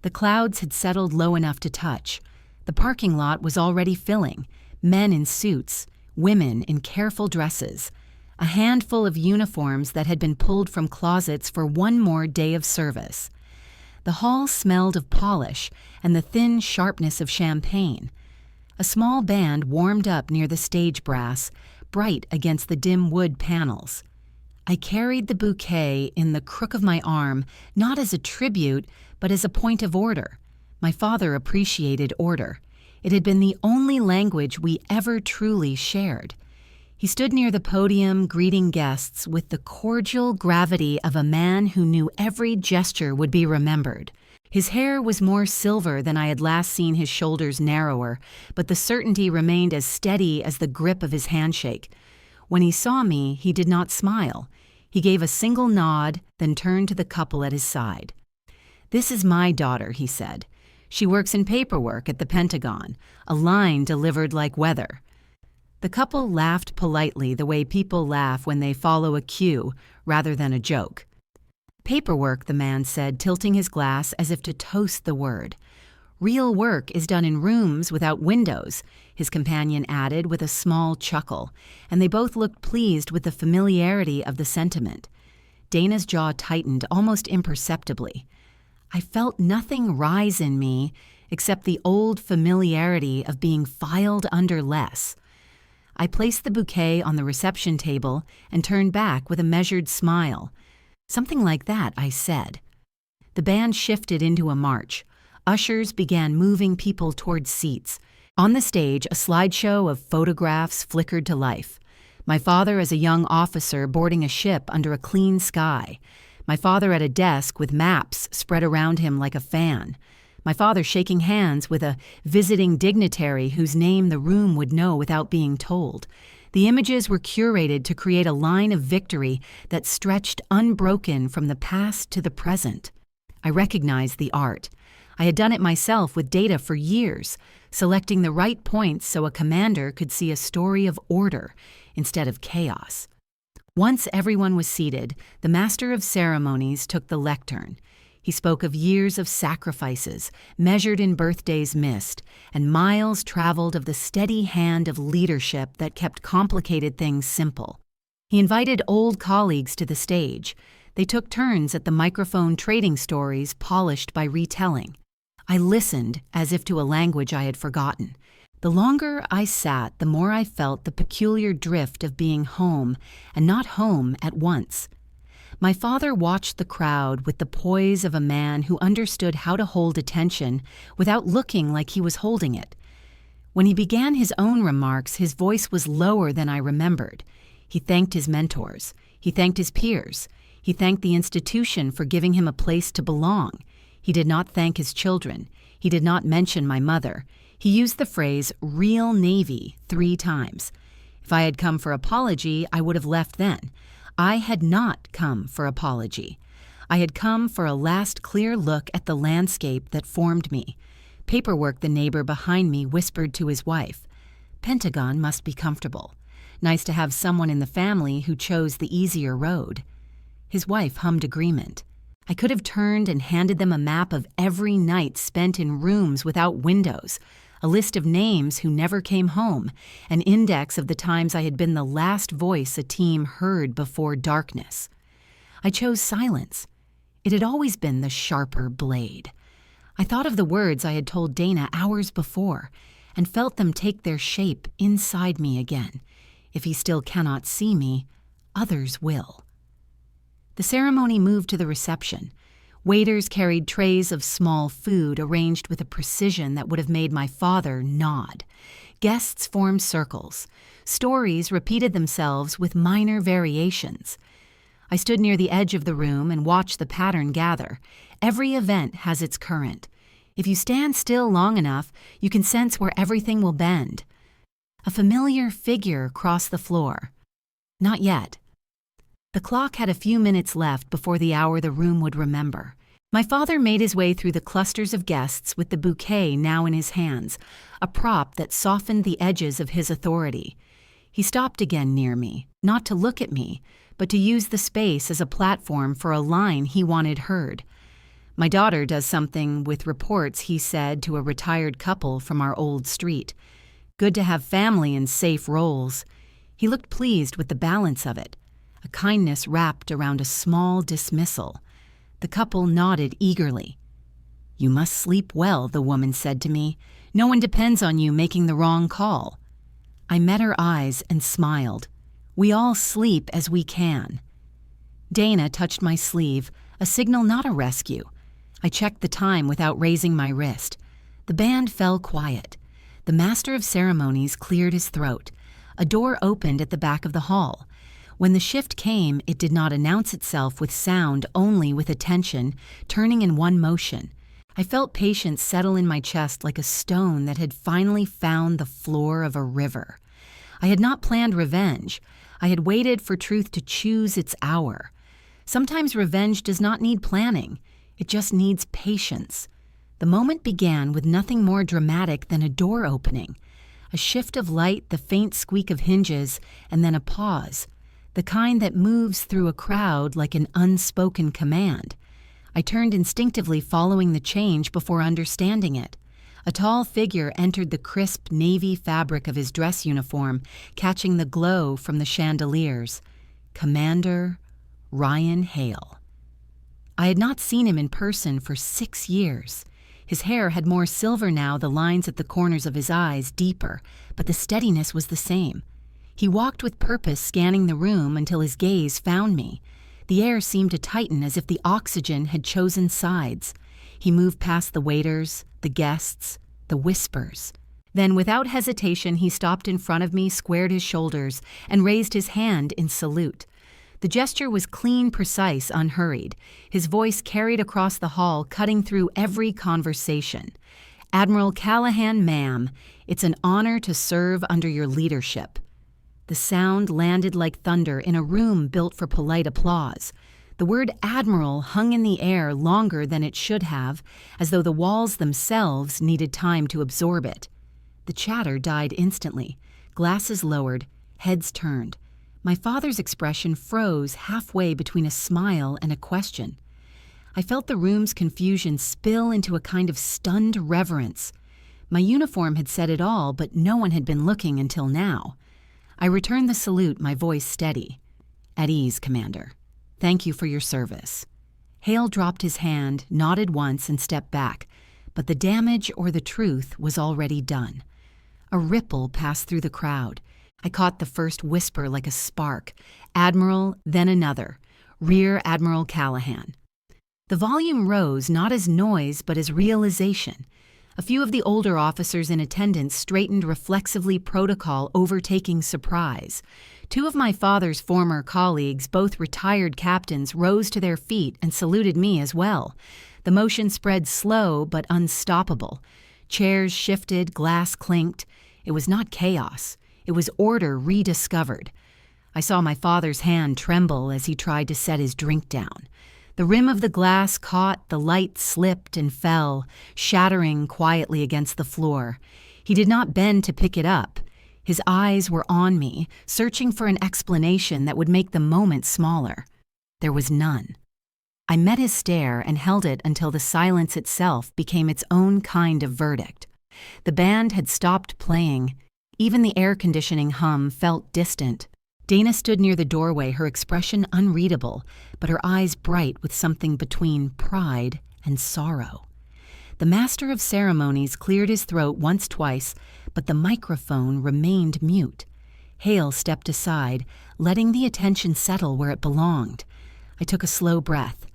The clouds had settled low enough to touch. The parking lot was already filling, men in suits, women in careful dresses, a handful of uniforms that had been pulled from closets for one more day of service. The hall smelled of polish and the thin sharpness of champagne. A small band warmed up near the stage brass, bright against the dim wood panels. I carried the bouquet in the crook of my arm, not as a tribute, but as a point of order. My father appreciated order. It had been the only language we ever truly shared. He stood near the podium, greeting guests with the cordial gravity of a man who knew every gesture would be remembered. His hair was more silver than I had last seen his shoulders narrower, but the certainty remained as steady as the grip of his handshake. When he saw me, he did not smile. He gave a single nod, then turned to the couple at his side. "This is my daughter," he said. "She works in paperwork at the Pentagon, a line delivered like weather." The couple laughed politely the way people laugh when they follow a cue rather than a joke. "Paperwork," the man said, tilting his glass as if to toast the word. "Real work is done in rooms without windows," his companion added with a small chuckle, and they both looked pleased with the familiarity of the sentiment. Dana's jaw tightened almost imperceptibly. I felt nothing rise in me except the old familiarity of being filed under less. I placed the bouquet on the reception table and turned back with a measured smile. "Something like that," I said. The band shifted into a march. Ushers began moving people towards seats. On the stage, a slideshow of photographs flickered to life. My father as a young officer boarding a ship under a clean sky. My father at a desk with maps spread around him like a fan. My father shaking hands with a visiting dignitary whose name the room would know without being told. The images were curated to create a line of victory that stretched unbroken from the past to the present. I recognized the art. I had done it myself with data for years, selecting the right points so a commander could see a story of order instead of chaos. Once everyone was seated, the master of ceremonies took the lectern. He spoke of years of sacrifices, measured in birthdays missed, and miles traveled of the steady hand of leadership that kept complicated things simple. He invited old colleagues to the stage. They took turns at the microphone trading stories polished by retelling. I listened as if to a language I had forgotten. The longer I sat, the more I felt the peculiar drift of being home and not home at once. My father watched the crowd with the poise of a man who understood how to hold attention without looking like he was holding it. When he began his own remarks, his voice was lower than I remembered. He thanked his mentors. He thanked his peers. He thanked the institution for giving him a place to belong. He did not thank his children. He did not mention my mother. He used the phrase "real Navy" 3 times. If I had come for apology, I would have left then. I had not come for apology. I had come for a last clear look at the landscape that formed me. Paperwork, the neighbor behind me whispered to his wife. Pentagon must be comfortable. Nice to have someone in the family who chose the easier road. His wife hummed agreement. I could have turned and handed them a map of every night spent in rooms without windows, a list of names who never came home, an index of the times I had been the last voice a team heard before darkness. I chose silence. It had always been the sharper blade. I thought of the words I had told Dana hours before and felt them take their shape inside me again. If he still cannot see me, others will. The ceremony moved to the reception. Waiters carried trays of small food arranged with a precision that would have made my father nod. Guests formed circles. Stories repeated themselves with minor variations. I stood near the edge of the room and watched the pattern gather. Every event has its current. If you stand still long enough, you can sense where everything will bend. A familiar figure crossed the floor. Not yet. The clock had a few minutes left before the hour the room would remember. My father made his way through the clusters of guests with the bouquet now in his hands, a prop that softened the edges of his authority. He stopped again near me, not to look at me, but to use the space as a platform for a line he wanted heard. My daughter does something with reports, he said to a retired couple from our old street. Good to have family in safe roles. He looked pleased with the balance of it. A kindness wrapped around a small dismissal. The couple nodded eagerly. You must sleep well, the woman said to me. No one depends on you making the wrong call. I met her eyes and smiled. We all sleep as we can. Dana touched my sleeve, a signal not a rescue. I checked the time without raising my wrist. The band fell quiet. The master of ceremonies cleared his throat. A door opened at the back of the hall. When the shift came, it did not announce itself with sound, only with attention, turning in one motion. I felt patience settle in my chest like a stone that had finally found the floor of a river. I had not planned revenge. I had waited for truth to choose its hour. Sometimes revenge does not need planning. It just needs patience. The moment began with nothing more dramatic than a door opening. A shift of light, the faint squeak of hinges, and then a pause. The kind that moves through a crowd like an unspoken command. I turned instinctively, following the change before understanding it. A tall figure entered the crisp navy fabric of his dress uniform, catching the glow from the chandeliers. Commander Ryan Hale. I had not seen him in person for 6 years. His hair had more silver now, the lines at the corners of his eyes deeper, but the steadiness was the same. He walked with purpose, scanning the room until his gaze found me. The air seemed to tighten as if the oxygen had chosen sides. He moved past the waiters, the guests, the whispers. Then, without hesitation, he stopped in front of me, squared his shoulders, and raised his hand in salute. The gesture was clean, precise, unhurried. His voice carried across the hall, cutting through every conversation. "Admiral Callahan, ma'am, it's an honor to serve under your leadership." The sound landed like thunder in a room built for polite applause. The word Admiral hung in the air longer than it should have, as though the walls themselves needed time to absorb it. The chatter died instantly. Glasses lowered, heads turned. My father's expression froze halfway between a smile and a question. I felt the room's confusion spill into a kind of stunned reverence. My uniform had said it all, but no one had been looking until now. I returned the salute, my voice steady. "At ease, Commander. Thank you for your service." Hale dropped his hand, nodded once, and stepped back, but the damage or the truth was already done. A ripple passed through the crowd. I caught the first whisper like a spark. "Admiral," then another. "Rear Admiral Callahan." The volume rose, not as noise, but as realization. A few of the older officers in attendance straightened reflexively, protocol overtaking surprise. 2 of my father's former colleagues, both retired captains, rose to their feet and saluted me as well. The motion spread slow but unstoppable. Chairs shifted, glass clinked. It was not chaos. It was order rediscovered. I saw my father's hand tremble as he tried to set his drink down. The rim of the glass caught, the light slipped and fell, shattering quietly against the floor. He did not bend to pick it up. His eyes were on me, searching for an explanation that would make the moment smaller. There was none. I met his stare and held it until the silence itself became its own kind of verdict. The band had stopped playing. Even the air conditioning hum felt distant. Dana stood near the doorway, her expression unreadable, but her eyes bright with something between pride and sorrow. The master of ceremonies cleared his throat once, twice, but the microphone remained mute. Hale stepped aside, letting the attention settle where it belonged. I took a slow breath.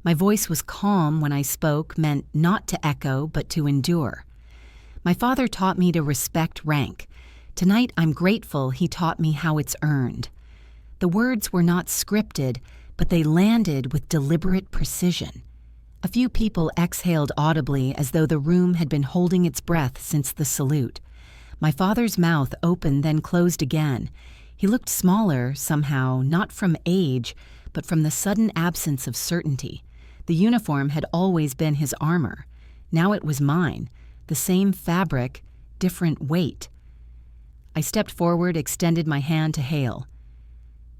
My voice was calm when I spoke, meant not to echo, but to endure. My father taught me to respect rank. Tonight, I'm grateful he taught me how it's earned. The words were not scripted, but they landed with deliberate precision. A few people exhaled audibly as though the room had been holding its breath since the salute. My father's mouth opened, then closed again. He looked smaller, somehow, not from age, but from the sudden absence of certainty. The uniform had always been his armor. Now it was mine. The same fabric, different weight. I stepped forward, extended my hand to Hale.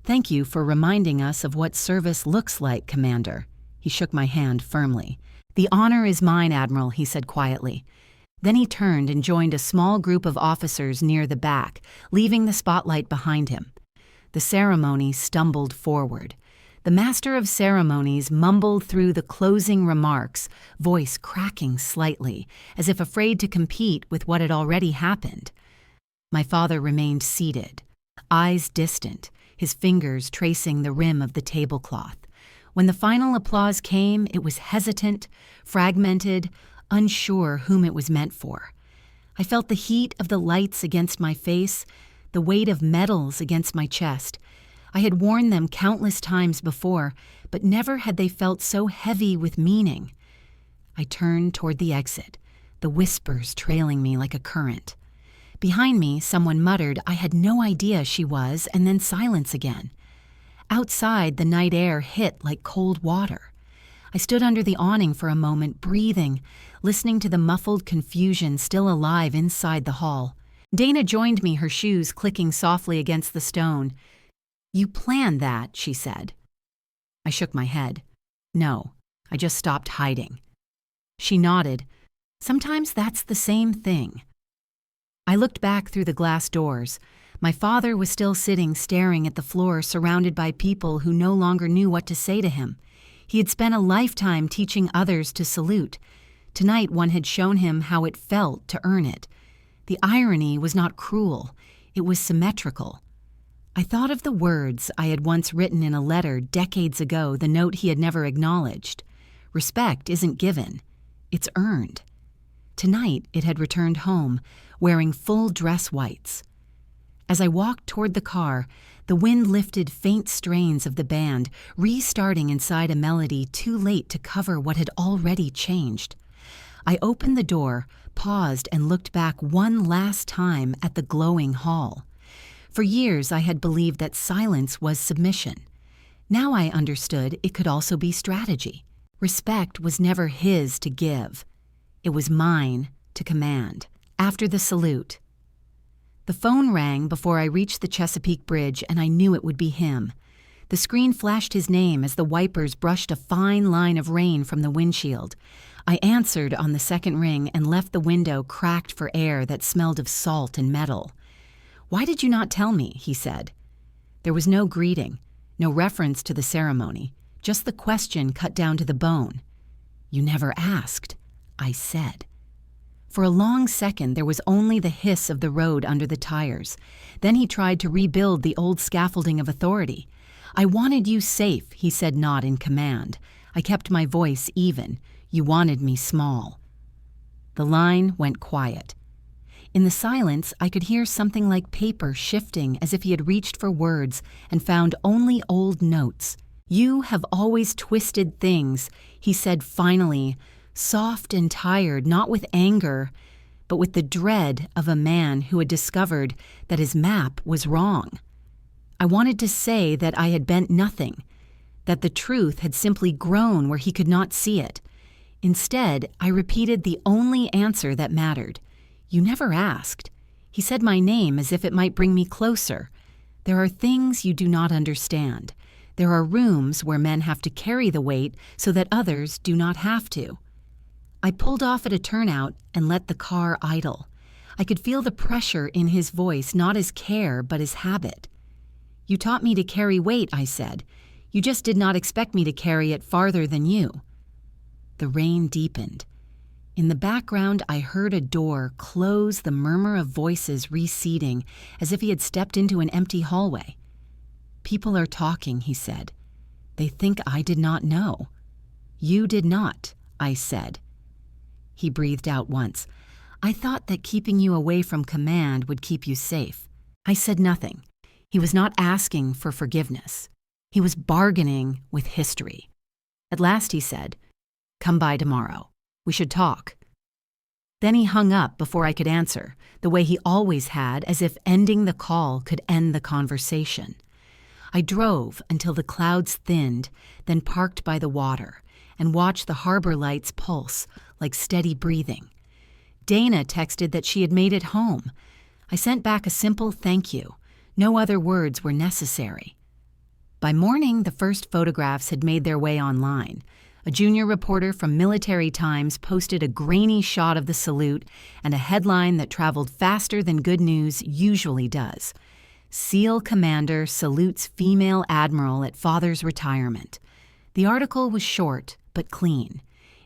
"Thank you for reminding us of what service looks like, Commander." He shook my hand firmly. "The honor is mine, Admiral," he said quietly. Then he turned and joined a small group of officers near the back, leaving the spotlight behind him. The ceremony stumbled forward. The master of ceremonies mumbled through the closing remarks, voice cracking slightly, as if afraid to compete with what had already happened. My father remained seated, eyes distant, his fingers tracing the rim of the tablecloth. When the final applause came, it was hesitant, fragmented, unsure whom it was meant for. I felt the heat of the lights against my face, the weight of medals against my chest. I had worn them countless times before, but never had they felt so heavy with meaning. I turned toward the exit, the whispers trailing me like a current. Behind me, someone muttered I had no idea she was, and then silence again. Outside, the night air hit like cold water. I stood under the awning for a moment, breathing, listening to the muffled confusion still alive inside the hall. Dana joined me, her shoes clicking softly against the stone. "You planned that," she said. I shook my head. "No, I just stopped hiding." She nodded. "Sometimes that's the same thing." I looked back through the glass doors. My father was still sitting, staring at the floor, surrounded by people who no longer knew what to say to him. He had spent a lifetime teaching others to salute. Tonight, one had shown him how it felt to earn it. The irony was not cruel. It was symmetrical. I thought of the words I had once written in a letter decades ago, the note he had never acknowledged. Respect isn't given. It's earned. Tonight, it had returned home, wearing full dress whites. As I walked toward the car, the wind lifted faint strains of the band, restarting inside a melody too late to cover what had already changed. I opened the door, paused, and looked back one last time at the glowing hall. For years, I had believed that silence was submission. Now I understood it could also be strategy. Respect was never his to give. It was mine to command. After the salute, the phone rang before I reached the Chesapeake Bridge, and I knew it would be him. The screen flashed his name as the wipers brushed a fine line of rain from the windshield. I answered on the second ring and left the window cracked for air that smelled of salt and metal. "Why did you not tell me?" he said. There was no greeting, no reference to the ceremony, just the question cut down to the bone. "You never asked," I said. For a long second, there was only the hiss of the road under the tires. Then he tried to rebuild the old scaffolding of authority. "I wanted you safe," he said, not in command. I kept my voice even. "You wanted me small." The line went quiet. In the silence, I could hear something like paper shifting, as if he had reached for words and found only old notes. "You have always twisted things," he said finally, soft and tired, not with anger, but with the dread of a man who had discovered that his map was wrong. I wanted to say that I had bent nothing, that the truth had simply grown where he could not see it. Instead, I repeated the only answer that mattered. "You never asked." He said my name as if it might bring me closer. "There are things you do not understand. There are rooms where men have to carry the weight so that others do not have to." I pulled off at a turnout and let the car idle. I could feel the pressure in his voice, not as care, but as habit. "You taught me to carry weight," I said. "You just did not expect me to carry it farther than you." The rain deepened. In the background, I heard a door close, the murmur of voices receding, as if he had stepped into an empty hallway. "People are talking," he said. "They think I did not know." "You did not," I said. He breathed out once. "I thought that keeping you away from command would keep you safe." I said nothing. He was not asking for forgiveness. He was bargaining with history. At last he said, "Come by tomorrow. We should talk." Then he hung up before I could answer, the way he always had, as if ending the call could end the conversation. I drove until the clouds thinned, then parked by the water, and watched the harbor lights pulse like steady breathing. Dana texted that she had made it home. I sent back a simple thank you. No other words were necessary. By morning, the first photographs had made their way online. A junior reporter from Military Times posted a grainy shot of the salute and a headline that traveled faster than good news usually does. "SEAL Commander salutes female admiral at father's retirement." The article was short but clean.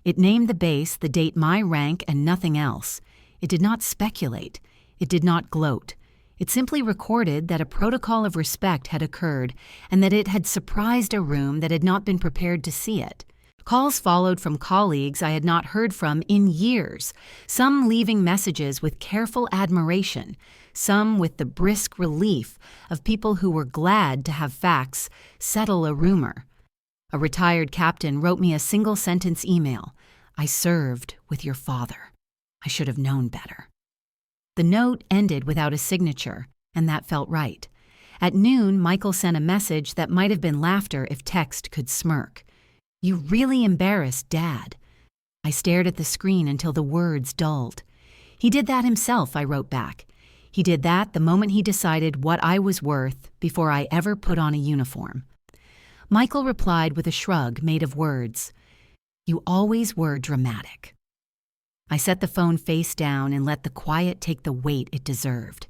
It named the base, the date, my rank, and nothing else. It did not speculate. It did not gloat. It simply recorded that a protocol of respect had occurred and that it had surprised a room that had not been prepared to see it. Calls followed from colleagues I had not heard from in years, some leaving messages with careful admiration, some with the brisk relief of people who were glad to have facts settle a rumor. A retired captain wrote me a single-sentence email. "I served with your father. I should have known better." The note ended without a signature, and that felt right. At noon, Michael sent a message that might have been laughter if text could smirk. "You really embarrassed Dad." I stared at the screen until the words dulled. "He did that himself," I wrote back. "He did that the moment he decided what I was worth before I ever put on a uniform." Michael replied with a shrug made of words. "You always were dramatic." I set the phone face down and let the quiet take the weight it deserved.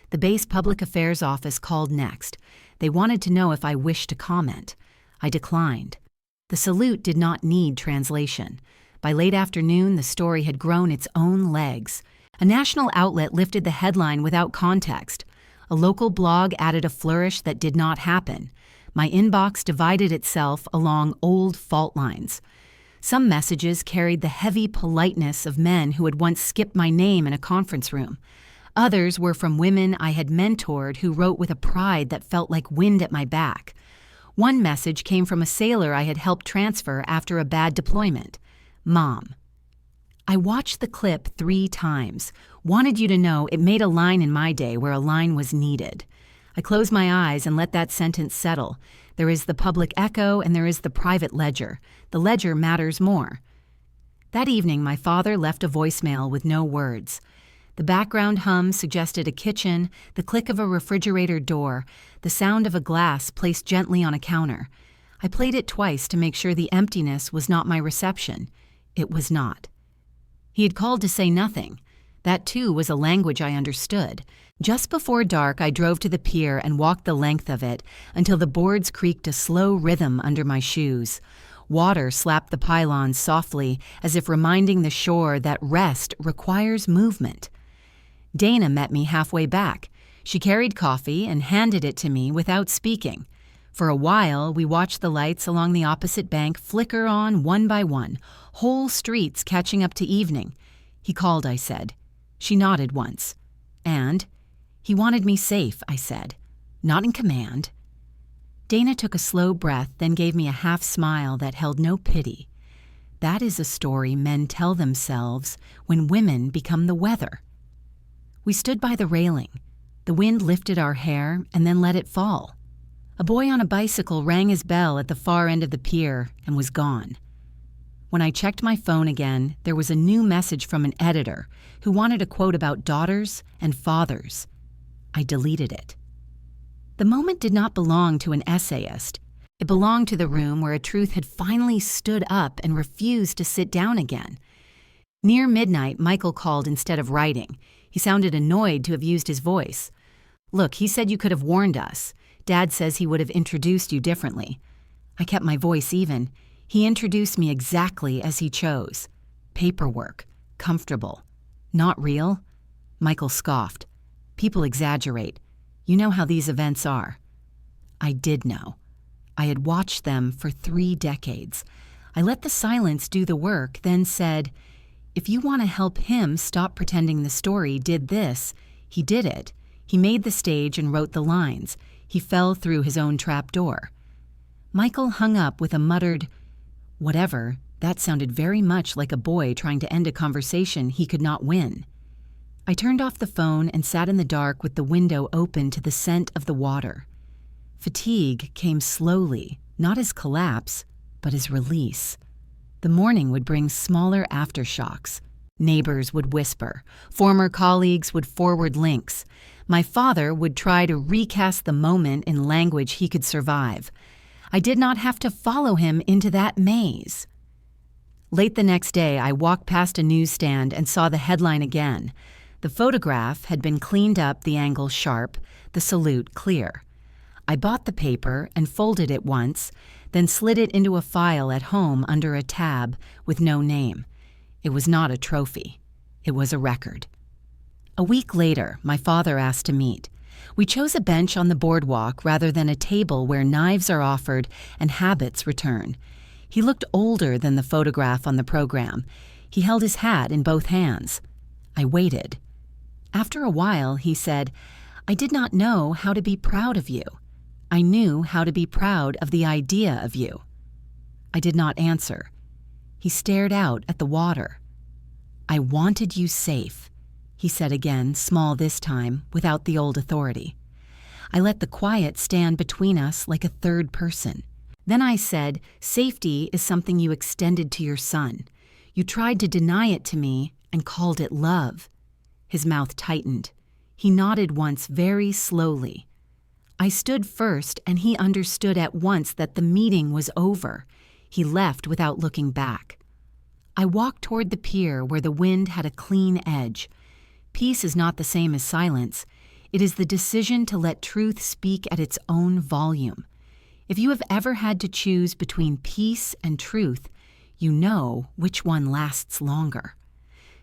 The base public affairs office called next. They wanted to know if I wished to comment. I declined. The salute did not need translation. By late afternoon, the story had grown its own legs. A national outlet lifted the headline without context. A local blog added a flourish that did not happen. My inbox divided itself along old fault lines. Some messages carried the heavy politeness of men who had once skipped my name in a conference room. Others were from women I had mentored who wrote with a pride that felt like wind at my back. One message came from a sailor I had helped transfer after a bad deployment. "Mom." I watched the clip 3 times. Wanted you to know it made a line in my day where a line was needed. I closed my eyes and let that sentence settle. There is the public echo and there is the private ledger. The ledger matters more. That evening, my father left a voicemail with no words. The background hum suggested a kitchen, the click of a refrigerator door, the sound of a glass placed gently on a counter. I played it twice to make sure the emptiness was not my reception. It was not. He had called to say nothing. That, too, was a language I understood. Just before dark, I drove to the pier and walked the length of it until the boards creaked a slow rhythm under my shoes. Water slapped the pylons softly, as if reminding the shore that rest requires movement. Dana met me halfway back. She carried coffee and handed it to me without speaking. For a while, we watched the lights along the opposite bank flicker on one by one, whole streets catching up to evening. "He called," I said. She nodded once. "And?" "He wanted me safe," I said. "Not in command." Dana took a slow breath, then gave me a half smile that held no pity. That is a story men tell themselves when women become the weather. We stood by the railing. The wind lifted our hair and then let it fall. A boy on a bicycle rang his bell at the far end of the pier and was gone. When I checked my phone again, there was a new message from an editor who wanted a quote about daughters and fathers. I deleted it. The moment did not belong to an essayist. It belonged to the room where a truth had finally stood up and refused to sit down again. Near midnight, Michael called instead of writing. He sounded annoyed to have used his voice. "Look, he said you could have warned us. Dad says he would have introduced you differently." I kept my voice even. He introduced me exactly as he chose. Paperwork. Comfortable. Not real? Michael scoffed. "People exaggerate. You know how these events are." I did know. I had watched them for 3 decades. I let the silence do the work, then said, "If you want to help him stop pretending the story did this, he did it. He made the stage and wrote the lines. He fell through his own trap door." Michael hung up with a muttered, "Whatever, that sounded very much like a boy trying to end a conversation he could not win." I turned off the phone and sat in the dark with the window open to the scent of the water. Fatigue came slowly, not as collapse, but as release. The morning would bring smaller aftershocks. Neighbors would whisper. Former colleagues would forward links. My father would try to recast the moment in language he could survive. I did not have to follow him into that maze. Late the next day, I walked past a newsstand and saw the headline again. The photograph had been cleaned up, the angle sharp, the salute clear. I bought the paper and folded it once, then slid it into a file at home under a tab with no name. It was not a trophy. It was a record. A week later, my father asked to meet. We chose a bench on the boardwalk rather than a table where knives are offered and habits return. He looked older than the photograph on the program. He held his hat in both hands. I waited. After a while, he said, "I did not know how to be proud of you. I knew how to be proud of the idea of you." I did not answer. He stared out at the water. "I wanted you safe. he said again, small this time, without the old authority. I let the quiet stand between us like a third person. Then I said, safety is something you extended to your son. You tried to deny it to me and called it love. His mouth tightened. He nodded once very slowly. I stood first, and he understood at once that the meeting was over. He left without looking back. I walked toward the pier where the wind had a clean edge. Peace is not the same as silence. It is the decision to let truth speak at its own volume. If you have ever had to choose between peace and truth, you know which one lasts longer.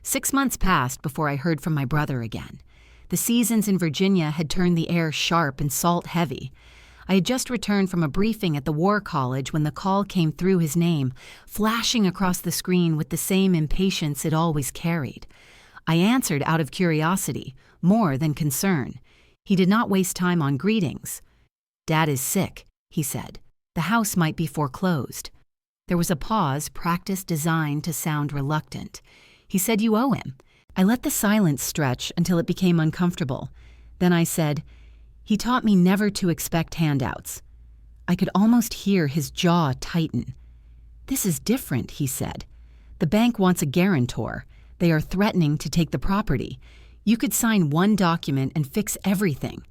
6 months passed before I heard from my brother again. The seasons in Virginia had turned the air sharp and salt-heavy. I had just returned from a briefing at the War College when the call came through his name, flashing across the screen with the same impatience it always carried. I answered out of curiosity, more than concern. He did not waste time on greetings. "Dad is sick," he said. "The house might be foreclosed." There was a pause, practice designed to sound reluctant. He said, "You owe him." I let the silence stretch until it became uncomfortable. Then I said, "He taught me never to expect handouts." I could almost hear his jaw tighten. "This is different," he said. "The bank wants a guarantor. They are threatening to take the property. You could sign one document and fix everything."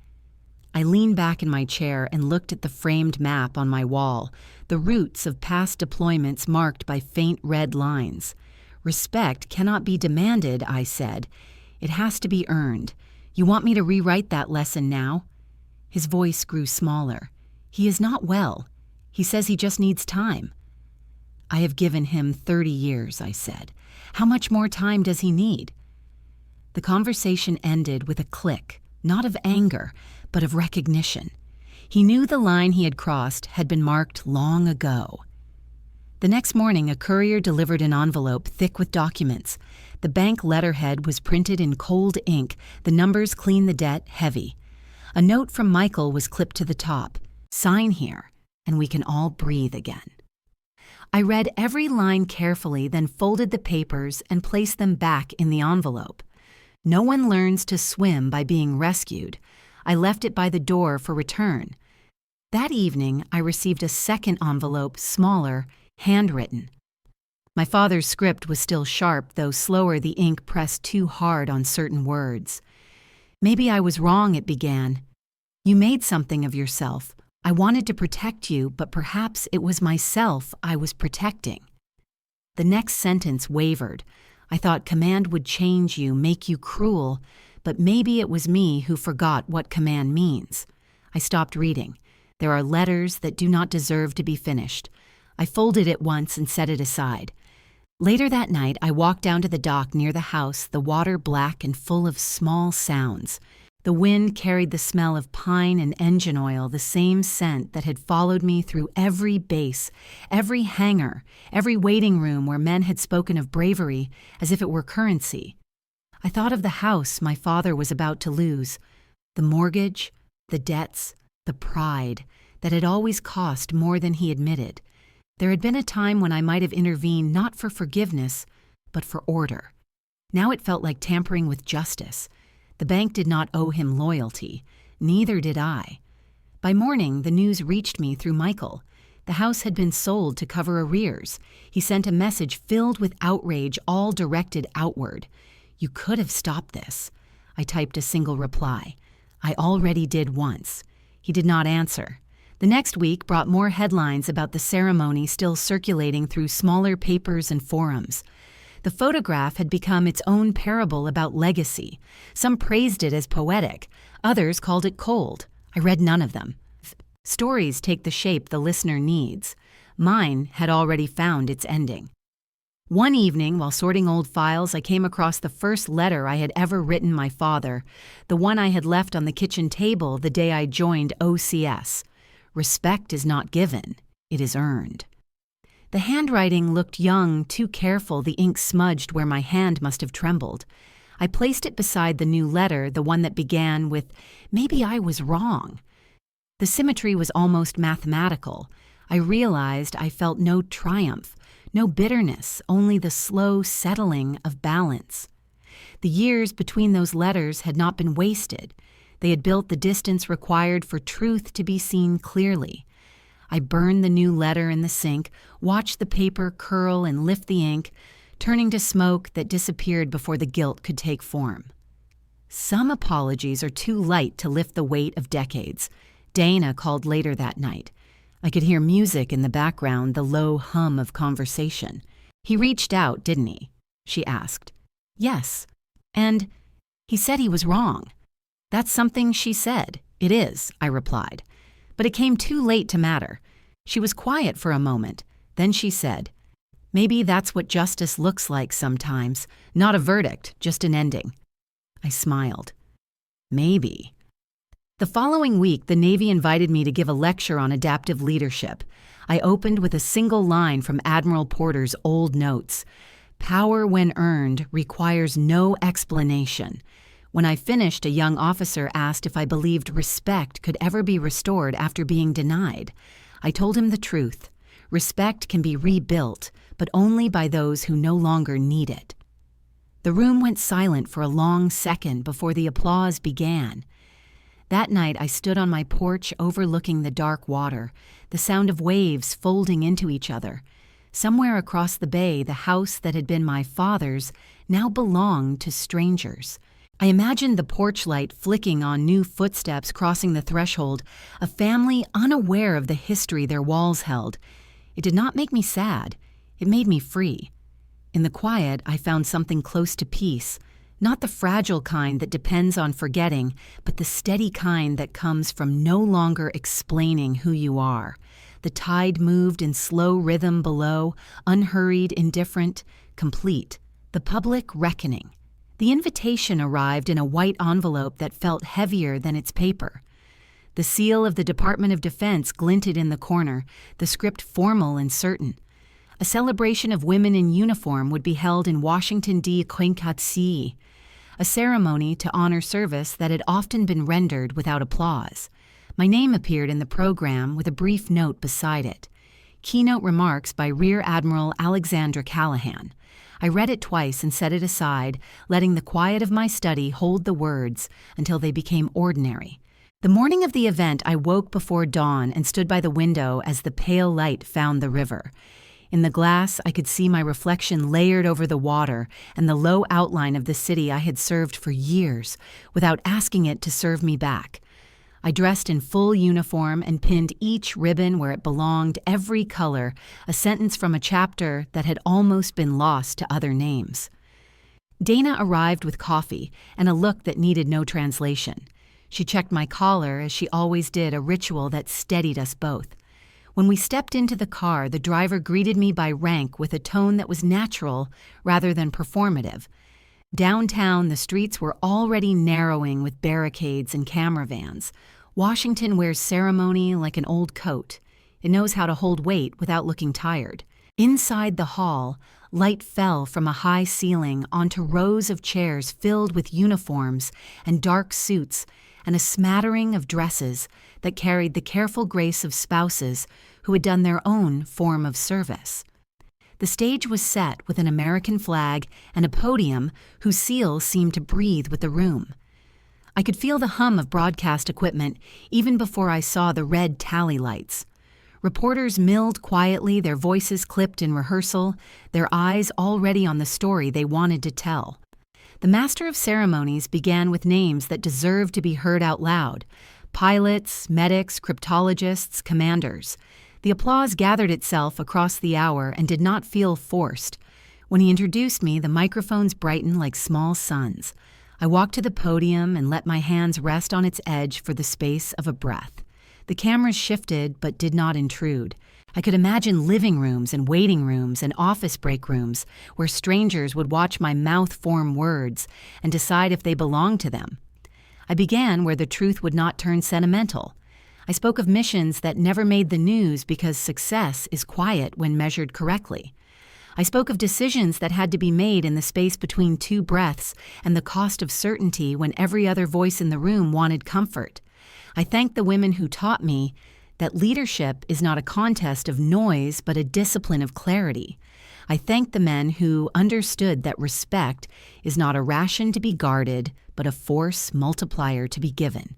I leaned back in my chair and looked at the framed map on my wall, the routes of past deployments marked by faint red lines. "Respect cannot be demanded," I said. "It has to be earned. You want me to rewrite that lesson now?" His voice grew smaller. "He is not well. He says he just needs time." "I have given him 30 years, I said. "How much more time does he need?" The conversation ended with a click, not of anger, but of recognition. He knew the line he had crossed had been marked long ago. The next morning, a courier delivered an envelope thick with documents. The bank letterhead was printed in cold ink, the numbers clean the debt heavy. A note from Michael was clipped to the top. "Sign here, and we can all breathe again." I read every line carefully, then folded the papers and placed them back in the envelope. No one learns to swim by being rescued. I left it by the door for return. That evening, I received a second envelope, smaller, handwritten. My father's script was still sharp, though slower. The ink pressed too hard on certain words. "Maybe I was wrong," it began. "You made something of yourself. I wanted to protect you, but perhaps it was myself I was protecting." The next sentence wavered. I thought command would change you, make you cruel, but maybe it was me who forgot what command means. I stopped reading. There are letters that do not deserve to be finished. I folded it once and set it aside. Later that night, I walked down to the dock near the house, the water black and full of small sounds. The wind carried the smell of pine and engine oil, the same scent that had followed me through every base, every hangar, every waiting room where men had spoken of bravery as if it were currency. I thought of the house my father was about to lose, the mortgage, the debts, the pride that had always cost more than he admitted. There had been a time when I might have intervened not for forgiveness, but for order. Now it felt like tampering with justice. The bank did not owe him loyalty. Neither did I. By morning, the news reached me through Michael. The house had been sold to cover arrears. He sent a message filled with outrage, all directed outward. "You could have stopped this." I typed a single reply. "I already did once." He did not answer. The next week brought more headlines about the ceremony still circulating through smaller papers and forums. The photograph had become its own parable about legacy. Some praised it as poetic. Others called it cold. I read none of them. Stories take the shape the listener needs. Mine had already found its ending. One evening, while sorting old files, I came across the first letter I had ever written my father, the one I had left on the kitchen table the day I joined OCS. "Respect is not given, it is earned." The handwriting looked young, too careful, the ink smudged where my hand must have trembled. I placed it beside the new letter, the one that began with, "Maybe I was wrong." The symmetry was almost mathematical. I realized I felt no triumph, no bitterness, only the slow settling of balance. The years between those letters had not been wasted. They had built the distance required for truth to be seen clearly. I burned the new letter in the sink, watched the paper curl and lift the ink, turning to smoke that disappeared before the guilt could take form. Some apologies are too light to lift the weight of decades. Dana called later that night. I could hear music in the background, the low hum of conversation. "He reached out, didn't he?" she asked. "Yes. And he said he was wrong." "That's something she said." "It is," I replied. But it came too late to matter. She was quiet for a moment. Then she said, "Maybe that's what justice looks like sometimes. Not a verdict, just an ending." I smiled. Maybe. The following week, the Navy invited me to give a lecture on adaptive leadership. I opened with a single line from Admiral Porter's old notes. "Power, when earned, requires no explanation." When I finished, a young officer asked if I believed respect could ever be restored after being denied. I told him the truth. Respect can be rebuilt, but only by those who no longer need it. The room went silent for a long second before the applause began. That night, I stood on my porch overlooking the dark water, the sound of waves folding into each other. Somewhere across the bay, the house that had been my father's now belonged to strangers. I imagined the porch light flicking on new footsteps crossing the threshold, a family unaware of the history their walls held. It did not make me sad. It made me free. In the quiet, I found something close to peace. Not the fragile kind that depends on forgetting, but the steady kind that comes from no longer explaining who you are. The tide moved in slow rhythm below, unhurried, indifferent, complete. The public reckoning. The invitation arrived in a white envelope that felt heavier than its paper. The seal of the Department of Defense glinted in the corner, the script formal and certain. A celebration of women in uniform would be held in Washington, D.C., a ceremony to honor service that had often been rendered without applause. My name appeared in the program with a brief note beside it. Keynote remarks by Rear Admiral Alexandra Callahan. I read it twice and set it aside, letting the quiet of my study hold the words until they became ordinary. The morning of the event, I woke before dawn and stood by the window as the pale light found the river. In the glass, I could see my reflection layered over the water and the low outline of the city I had served for years, without asking it to serve me back. I dressed in full uniform and pinned each ribbon where it belonged, every color, a sentence from a chapter that had almost been lost to other names. Dana arrived with coffee and a look that needed no translation. She checked my collar, as she always did, a ritual that steadied us both. When we stepped into the car, the driver greeted me by rank with a tone that was natural rather than performative. Downtown, the streets were already narrowing with barricades and camera vans. Washington wears ceremony like an old coat. It knows how to hold weight without looking tired. Inside the hall, light fell from a high ceiling onto rows of chairs filled with uniforms and dark suits and a smattering of dresses that carried the careful grace of spouses who had done their own form of service. The stage was set with an American flag and a podium whose seal seemed to breathe with the room. I could feel the hum of broadcast equipment even before I saw the red tally lights. Reporters milled quietly, their voices clipped in rehearsal, their eyes already on the story they wanted to tell. The master of ceremonies began with names that deserved to be heard out loud: pilots, medics, cryptologists, commanders. The applause gathered itself across the hour and did not feel forced. When he introduced me, the microphones brightened like small suns. I walked to the podium and let my hands rest on its edge for the space of a breath. The cameras shifted but did not intrude. I could imagine living rooms and waiting rooms and office break rooms where strangers would watch my mouth form words and decide if they belonged to them. I began where the truth would not turn sentimental. I spoke of missions that never made the news because success is quiet when measured correctly. I spoke of decisions that had to be made in the space between two breaths and the cost of certainty when every other voice in the room wanted comfort. I thanked the women who taught me that leadership is not a contest of noise but a discipline of clarity. I thanked the men who understood that respect is not a ration to be guarded, but a force multiplier to be given.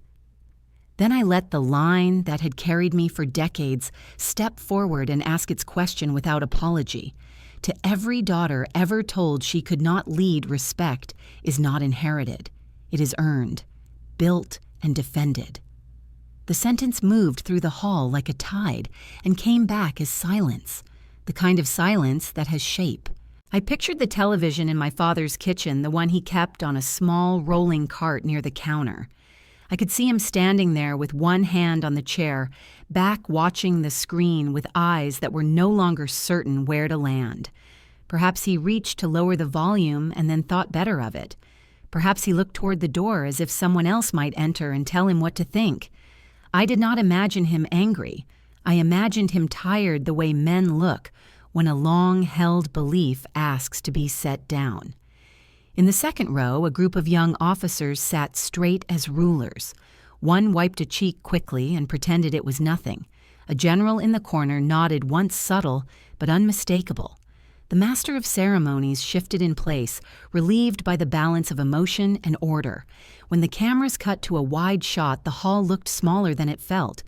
Then I let the line that had carried me for decades step forward and ask its question without apology. To every daughter ever told she could not lead, respect is not inherited. It is earned, built, and defended. The sentence moved through the hall like a tide and came back as silence, the kind of silence that has shape. I pictured the television in my father's kitchen, the one he kept on a small rolling cart near the counter. I could see him standing there with one hand on the chair, back watching the screen with eyes that were no longer certain where to land. Perhaps he reached to lower the volume and then thought better of it. Perhaps he looked toward the door as if someone else might enter and tell him what to think. I did not imagine him angry. I imagined him tired the way men look when a long-held belief asks to be set down. In the second row, a group of young officers sat straight as rulers. One wiped a cheek quickly and pretended it was nothing. A general in the corner nodded once subtle but unmistakable. The master of ceremonies shifted in place, relieved by the balance of emotion and order. When the cameras cut to a wide shot, the hall looked smaller than it felt.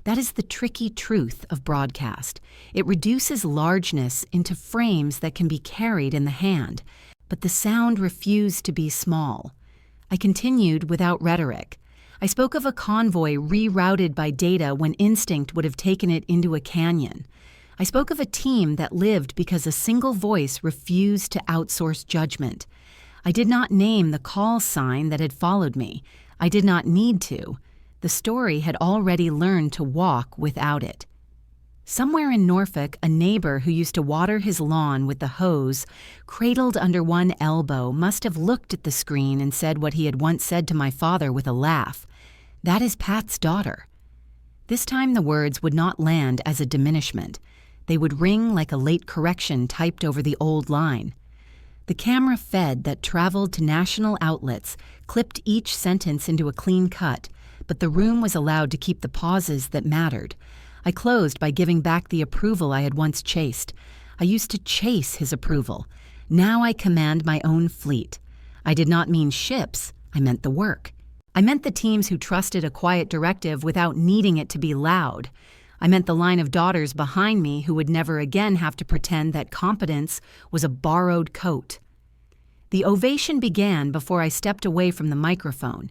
That is the tricky truth of broadcast. It reduces largeness into frames that can be carried in the hand. But the sound refused to be small. I continued without rhetoric. I spoke of a convoy rerouted by data when instinct would have taken it into a canyon. I spoke of a team that lived because a single voice refused to outsource judgment. I did not name the call sign that had followed me. I did not need to. The story had already learned to walk without it. Somewhere in Norfolk, a neighbor who used to water his lawn with the hose, cradled under one elbow, must have looked at the screen and said what he had once said to my father with a laugh. "That is Pat's daughter." This time the words would not land as a diminishment. They would ring like a late correction typed over the old line. The camera fed that traveled to national outlets clipped each sentence into a clean cut, but the room was allowed to keep the pauses that mattered. I closed by giving back the approval I had once chased. I used to chase his approval. Now I command my own fleet. I did not mean ships, I meant the work. I meant the teams who trusted a quiet directive without needing it to be loud. I meant the line of daughters behind me who would never again have to pretend that competence was a borrowed coat. The ovation began before I stepped away from the microphone.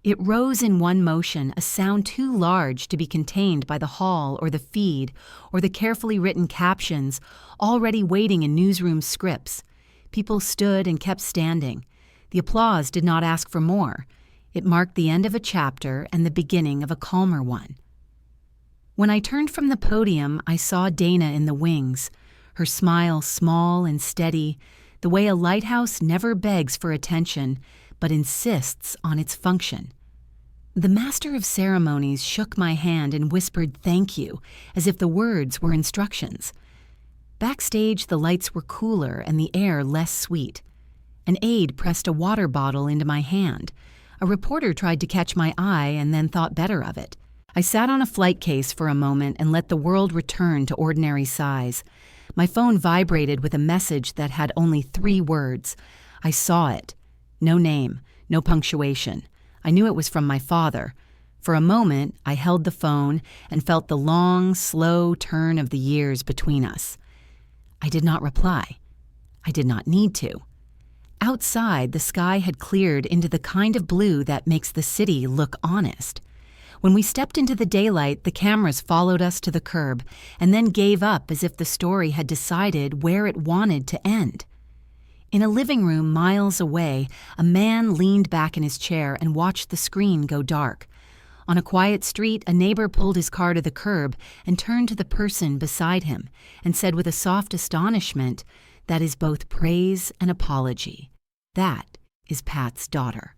It rose in one motion, a sound too large to be contained by the hall or the feed or the carefully written captions already waiting in newsroom scripts. People stood and kept standing. The applause did not ask for more. It marked the end of a chapter and the beginning of a calmer one. When I turned from the podium, I saw Dana in the wings, her smile small and steady, the way a lighthouse never begs for attention, but insists on its function. The master of ceremonies shook my hand and whispered "thank you," as if the words were instructions. Backstage, the lights were cooler and the air less sweet. An aide pressed a water bottle into my hand. A reporter tried to catch my eye and then thought better of it. I sat on a flight case for a moment and let the world return to ordinary size. My phone vibrated with a message that had only 3 words. I saw it. No name, no punctuation. I knew it was from my father. For a moment, I held the phone and felt the long, slow turn of the years between us. I did not reply. I did not need to. Outside, the sky had cleared into the kind of blue that makes the city look honest. When we stepped into the daylight, the cameras followed us to the curb and then gave up as if the story had decided where it wanted to end. In a living room miles away, a man leaned back in his chair and watched the screen go dark. On a quiet street, a neighbor pulled his car to the curb and turned to the person beside him and said with a soft astonishment, "That is both praise and apology. That is Pat's daughter."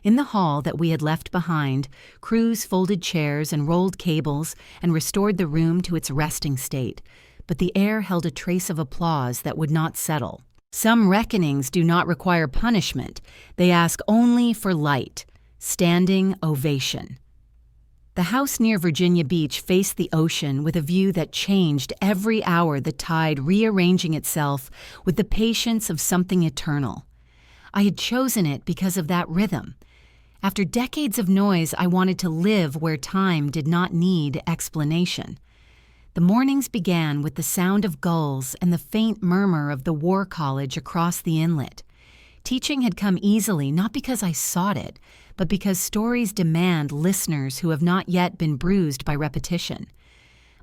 In the hall that we had left behind, crews folded chairs and rolled cables and restored the room to its resting state, but the air held a trace of applause that would not settle. Some reckonings do not require punishment. They ask only for light, standing ovation. The house near Virginia Beach faced the ocean with a view that changed every hour, the tide rearranging itself with the patience of something eternal. I had chosen it because of that rhythm. After decades of noise, I wanted to live where time did not need explanation. The mornings began with the sound of gulls and the faint murmur of the War College across the inlet. Teaching had come easily, not because I sought it, but because stories demand listeners who have not yet been bruised by repetition.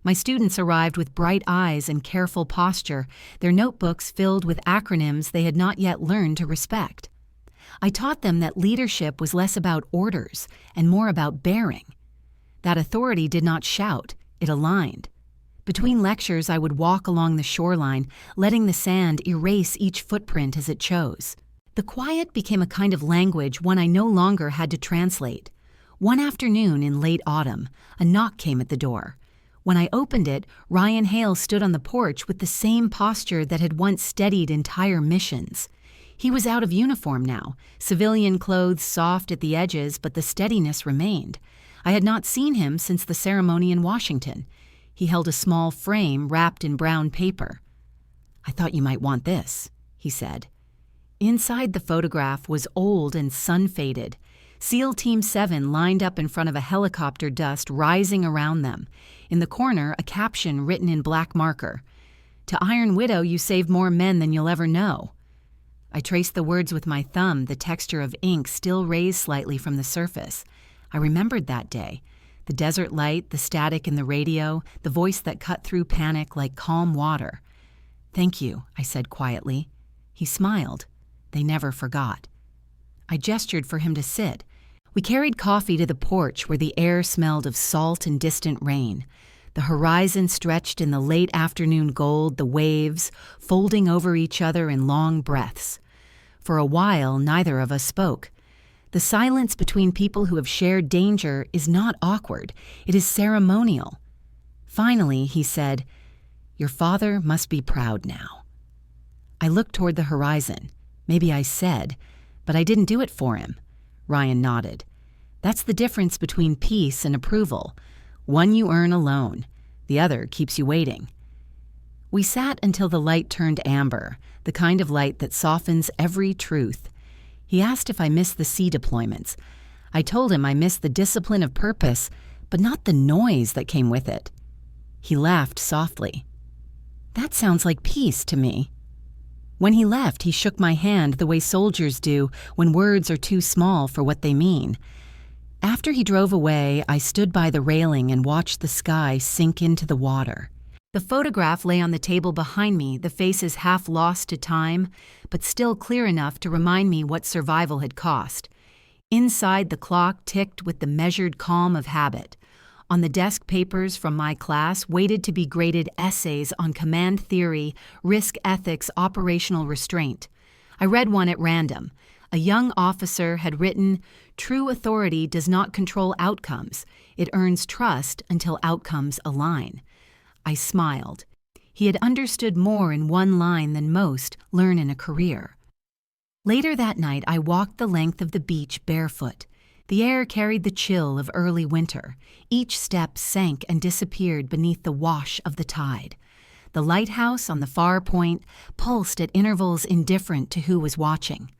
My students arrived with bright eyes and careful posture, their notebooks filled with acronyms they had not yet learned to respect. I taught them that leadership was less about orders and more about bearing. That authority did not shout, it aligned. Between lectures, I would walk along the shoreline, letting the sand erase each footprint as it chose. The quiet became a kind of language one I no longer had to translate. One afternoon in late autumn, a knock came at the door. When I opened it, Ryan Hale stood on the porch with the same posture that had once steadied entire missions. He was out of uniform now, civilian clothes soft at the edges, but the steadiness remained. I had not seen him since the ceremony in Washington. He held a small frame wrapped in brown paper. "I thought you might want this," he said. Inside the photograph was old and sun-faded. SEAL Team 7 lined up in front of a helicopter, dust rising around them. In the corner, a caption written in black marker. "To Iron Widow, you saved more men than you'll ever know." I traced the words with my thumb, the texture of ink still raised slightly from the surface. I remembered that day. The desert light, the static in the radio, the voice that cut through panic like calm water. "Thank you," I said quietly. He smiled. They never forgot. I gestured for him to sit. We carried coffee to the porch where the air smelled of salt and distant rain. The horizon stretched in the late afternoon gold, the waves folding over each other in long breaths. For a while, neither of us spoke. The silence between people who have shared danger is not awkward. It is ceremonial. Finally, he said, "Your father must be proud now." I looked toward the horizon. Maybe I said, but I didn't do it for him. Ryan nodded. That's the difference between peace and approval. One you earn alone. The other keeps you waiting. We sat until the light turned amber, the kind of light that softens every truth. He asked if I missed the sea deployments. I told him I missed the discipline of purpose, but not the noise that came with it. He laughed softly. That sounds like peace to me. When he left, he shook my hand the way soldiers do when words are too small for what they mean. After he drove away, I stood by the railing and watched the sky sink into the water. The photograph lay on the table behind me, the faces half lost to time, but still clear enough to remind me what survival had cost. Inside, the clock ticked with the measured calm of habit. On the desk, papers from my class waited to be graded essays on command theory, risk ethics, operational restraint. I read one at random. A young officer had written, "True authority does not control outcomes. It earns trust until outcomes align." I smiled. He had understood more in one line than most learn in a career. Later that night, I walked the length of the beach barefoot. The air carried the chill of early winter. Each step sank and disappeared beneath the wash of the tide. The lighthouse on the far point pulsed at intervals, indifferent to who was watching.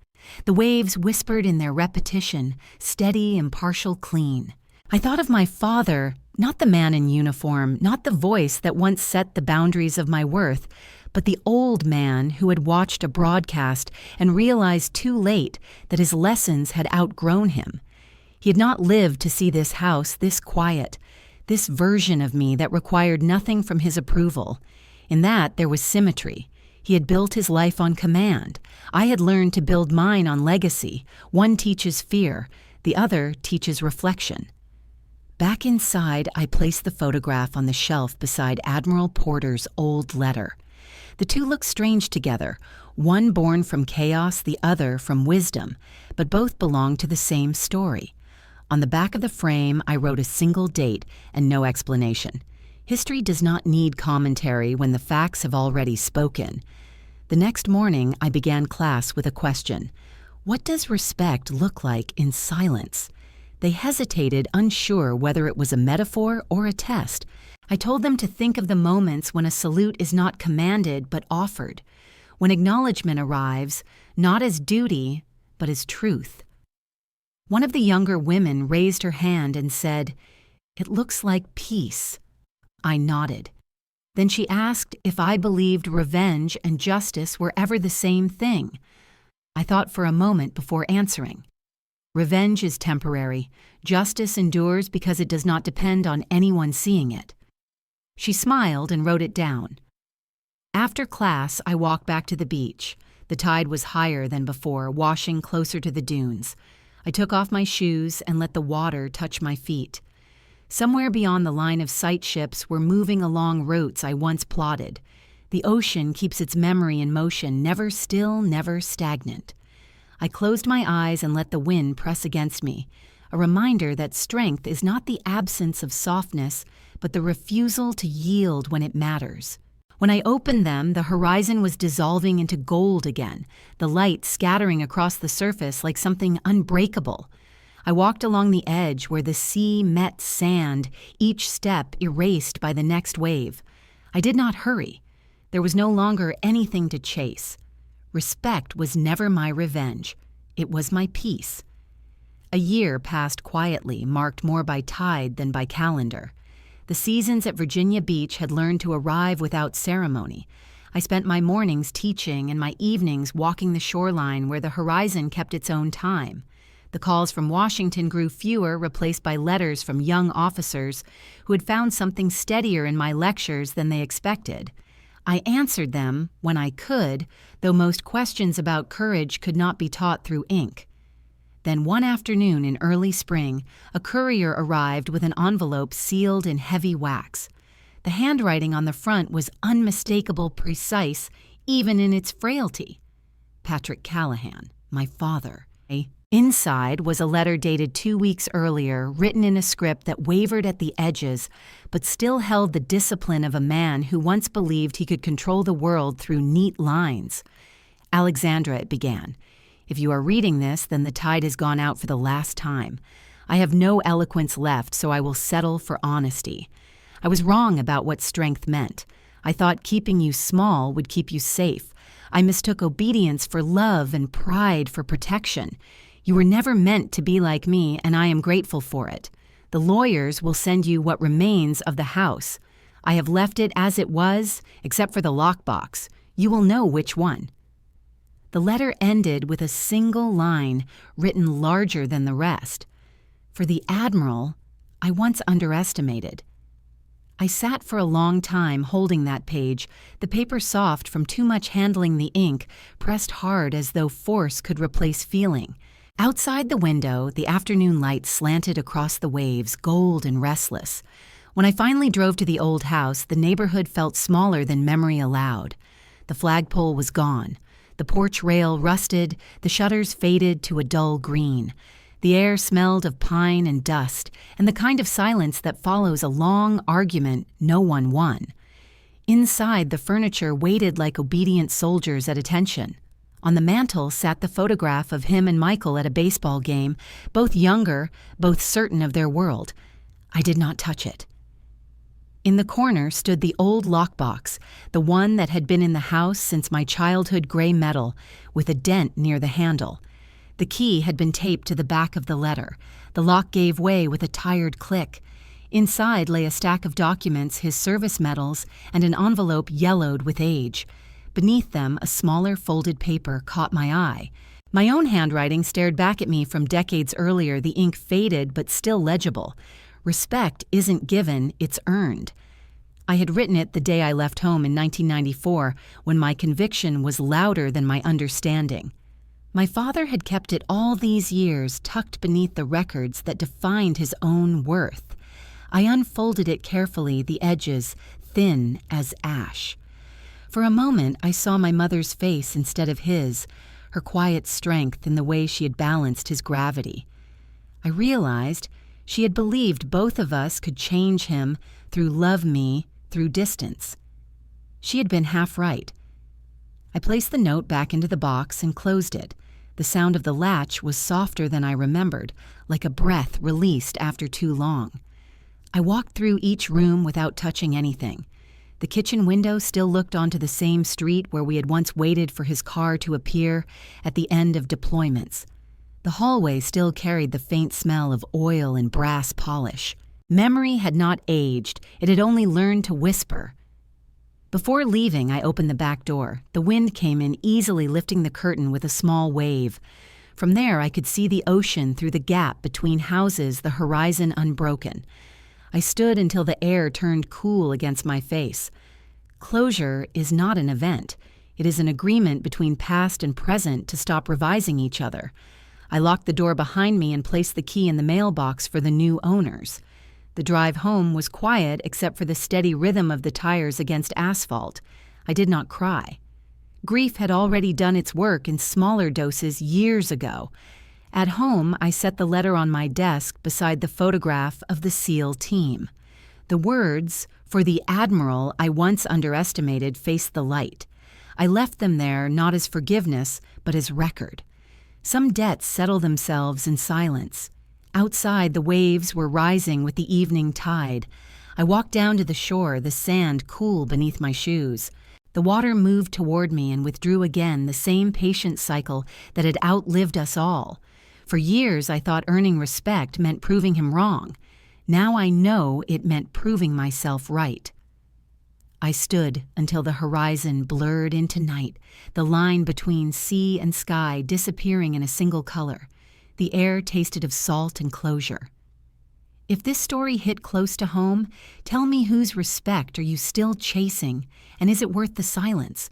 The waves whispered in their repetition, steady, impartial, clean. I thought of my father, not the man in uniform, not the voice that once set the boundaries of my worth, but the old man who had watched a broadcast and realized too late that his lessons had outgrown him. He had not lived to see this house this quiet, this version of me that required nothing from his approval. In that, there was symmetry. He had built his life on command. I had learned to build mine on legacy. One teaches fear, the other teaches reflection. Back inside, I placed the photograph on the shelf beside Admiral Porter's old letter. The two looked strange together, one born from chaos, the other from wisdom, but both belonged to the same story. On the back of the frame, I wrote a single date and no explanation. History does not need commentary when the facts have already spoken. The next morning, I began class with a question. What does respect look like in silence? They hesitated, unsure whether it was a metaphor or a test. I told them to think of the moments when a salute is not commanded but offered, when acknowledgement arrives, not as duty, but as truth. One of the younger women raised her hand and said, "It looks like peace." I nodded. Then she asked if I believed revenge and justice were ever the same thing. I thought for a moment before answering. Revenge is temporary. Justice endures because it does not depend on anyone seeing it. She smiled and wrote it down. After class, I walked back to the beach. The tide was higher than before, washing closer to the dunes. I took off my shoes and let the water touch my feet. Somewhere beyond the line of sight ships were moving along routes I once plotted. The ocean keeps its memory in motion, never still, never stagnant. I closed my eyes and let the wind press against me, a reminder that strength is not the absence of softness, but the refusal to yield when it matters. When I opened them, the horizon was dissolving into gold again, the light scattering across the surface like something unbreakable. I walked along the edge where the sea met sand, each step erased by the next wave. I did not hurry. There was no longer anything to chase. Respect was never my revenge. It was my peace. A year passed quietly, marked more by tide than by calendar. The seasons at Virginia Beach had learned to arrive without ceremony. I spent my mornings teaching and my evenings walking the shoreline where the horizon kept its own time. The calls from Washington grew fewer, replaced by letters from young officers who had found something steadier in my lectures than they expected. I answered them when I could, though most questions about courage could not be taught through ink. Then one afternoon in early spring, a courier arrived with an envelope sealed in heavy wax. The handwriting on the front was unmistakable, precise, even in its frailty. Patrick Callahan, my father. Inside was a letter dated 2 weeks earlier, written in a script that wavered at the edges, but still held the discipline of a man who once believed he could control the world through neat lines. "Alexandra," it began. "If you are reading this, then the tide has gone out for the last time. I have no eloquence left, so I will settle for honesty. I was wrong about what strength meant. I thought keeping you small would keep you safe. I mistook obedience for love and pride for protection. You were never meant to be like me, and I am grateful for it. The lawyers will send you what remains of the house. I have left it as it was, except for the lockbox. You will know which one." The letter ended with a single line written larger than the rest. For the Admiral, I once underestimated. I sat for a long time holding that page, the paper soft from too much handling the ink, pressed hard as though force could replace feeling. Outside the window, the afternoon light slanted across the waves, gold and restless. When I finally drove to the old house, the neighborhood felt smaller than memory allowed. The flagpole was gone. The porch rail rusted, the shutters faded to a dull green. The air smelled of pine and dust, and the kind of silence that follows a long argument no one won. Inside, the furniture waited like obedient soldiers at attention. On the mantel sat the photograph of him and Michael at a baseball game, both younger, both certain of their world. I did not touch it. In the corner stood the old lockbox, the one that had been in the house since my childhood gray metal, with a dent near the handle. The key had been taped to the back of the letter. The lock gave way with a tired click. Inside lay a stack of documents, his service medals, and an envelope yellowed with age. Beneath them, a smaller folded paper caught my eye. My own handwriting stared back at me from decades earlier, the ink faded but still legible. Respect isn't given, it's earned. I had written it the day I left home in 1994, when my conviction was louder than my understanding. My father had kept it all these years tucked beneath the records that defined his own worth. I unfolded it carefully, the edges thin as ash. For a moment, I saw my mother's face instead of his, her quiet strength in the way she had balanced his gravity. I realized she had believed both of us could change him through love me through distance. She had been half right. I placed the note back into the box and closed it. The sound of the latch was softer than I remembered, like a breath released after too long. I walked through each room without touching anything. The kitchen window still looked onto the same street where we had once waited for his car to appear at the end of deployments. The hallway still carried the faint smell of oil and brass polish. Memory had not aged, it had only learned to whisper. Before leaving, I opened the back door. The wind came in, easily lifting the curtain with a small wave. From there, I could see the ocean through the gap between houses, the horizon unbroken. I stood until the air turned cool against my face. Closure is not an event. It is an agreement between past and present to stop revising each other. I locked the door behind me and placed the key in the mailbox for the new owners. The drive home was quiet except for the steady rhythm of the tires against asphalt. I did not cry. Grief had already done its work in smaller doses years ago. At home, I set the letter on my desk beside the photograph of the SEAL team. The words, "For the Admiral I once underestimated," faced the light. I left them there not as forgiveness, but as record. Some debts settle themselves in silence. Outside, the waves were rising with the evening tide. I walked down to the shore, the sand cool beneath my shoes. The water moved toward me and withdrew again, the same patient cycle that had outlived us all. For years, I thought earning respect meant proving him wrong. Now I know it meant proving myself right. I stood until the horizon blurred into night, the line between sea and sky disappearing in a single color. The air tasted of salt and closure. If this story hit close to home, tell me whose respect are you still chasing, and is it worth the silence?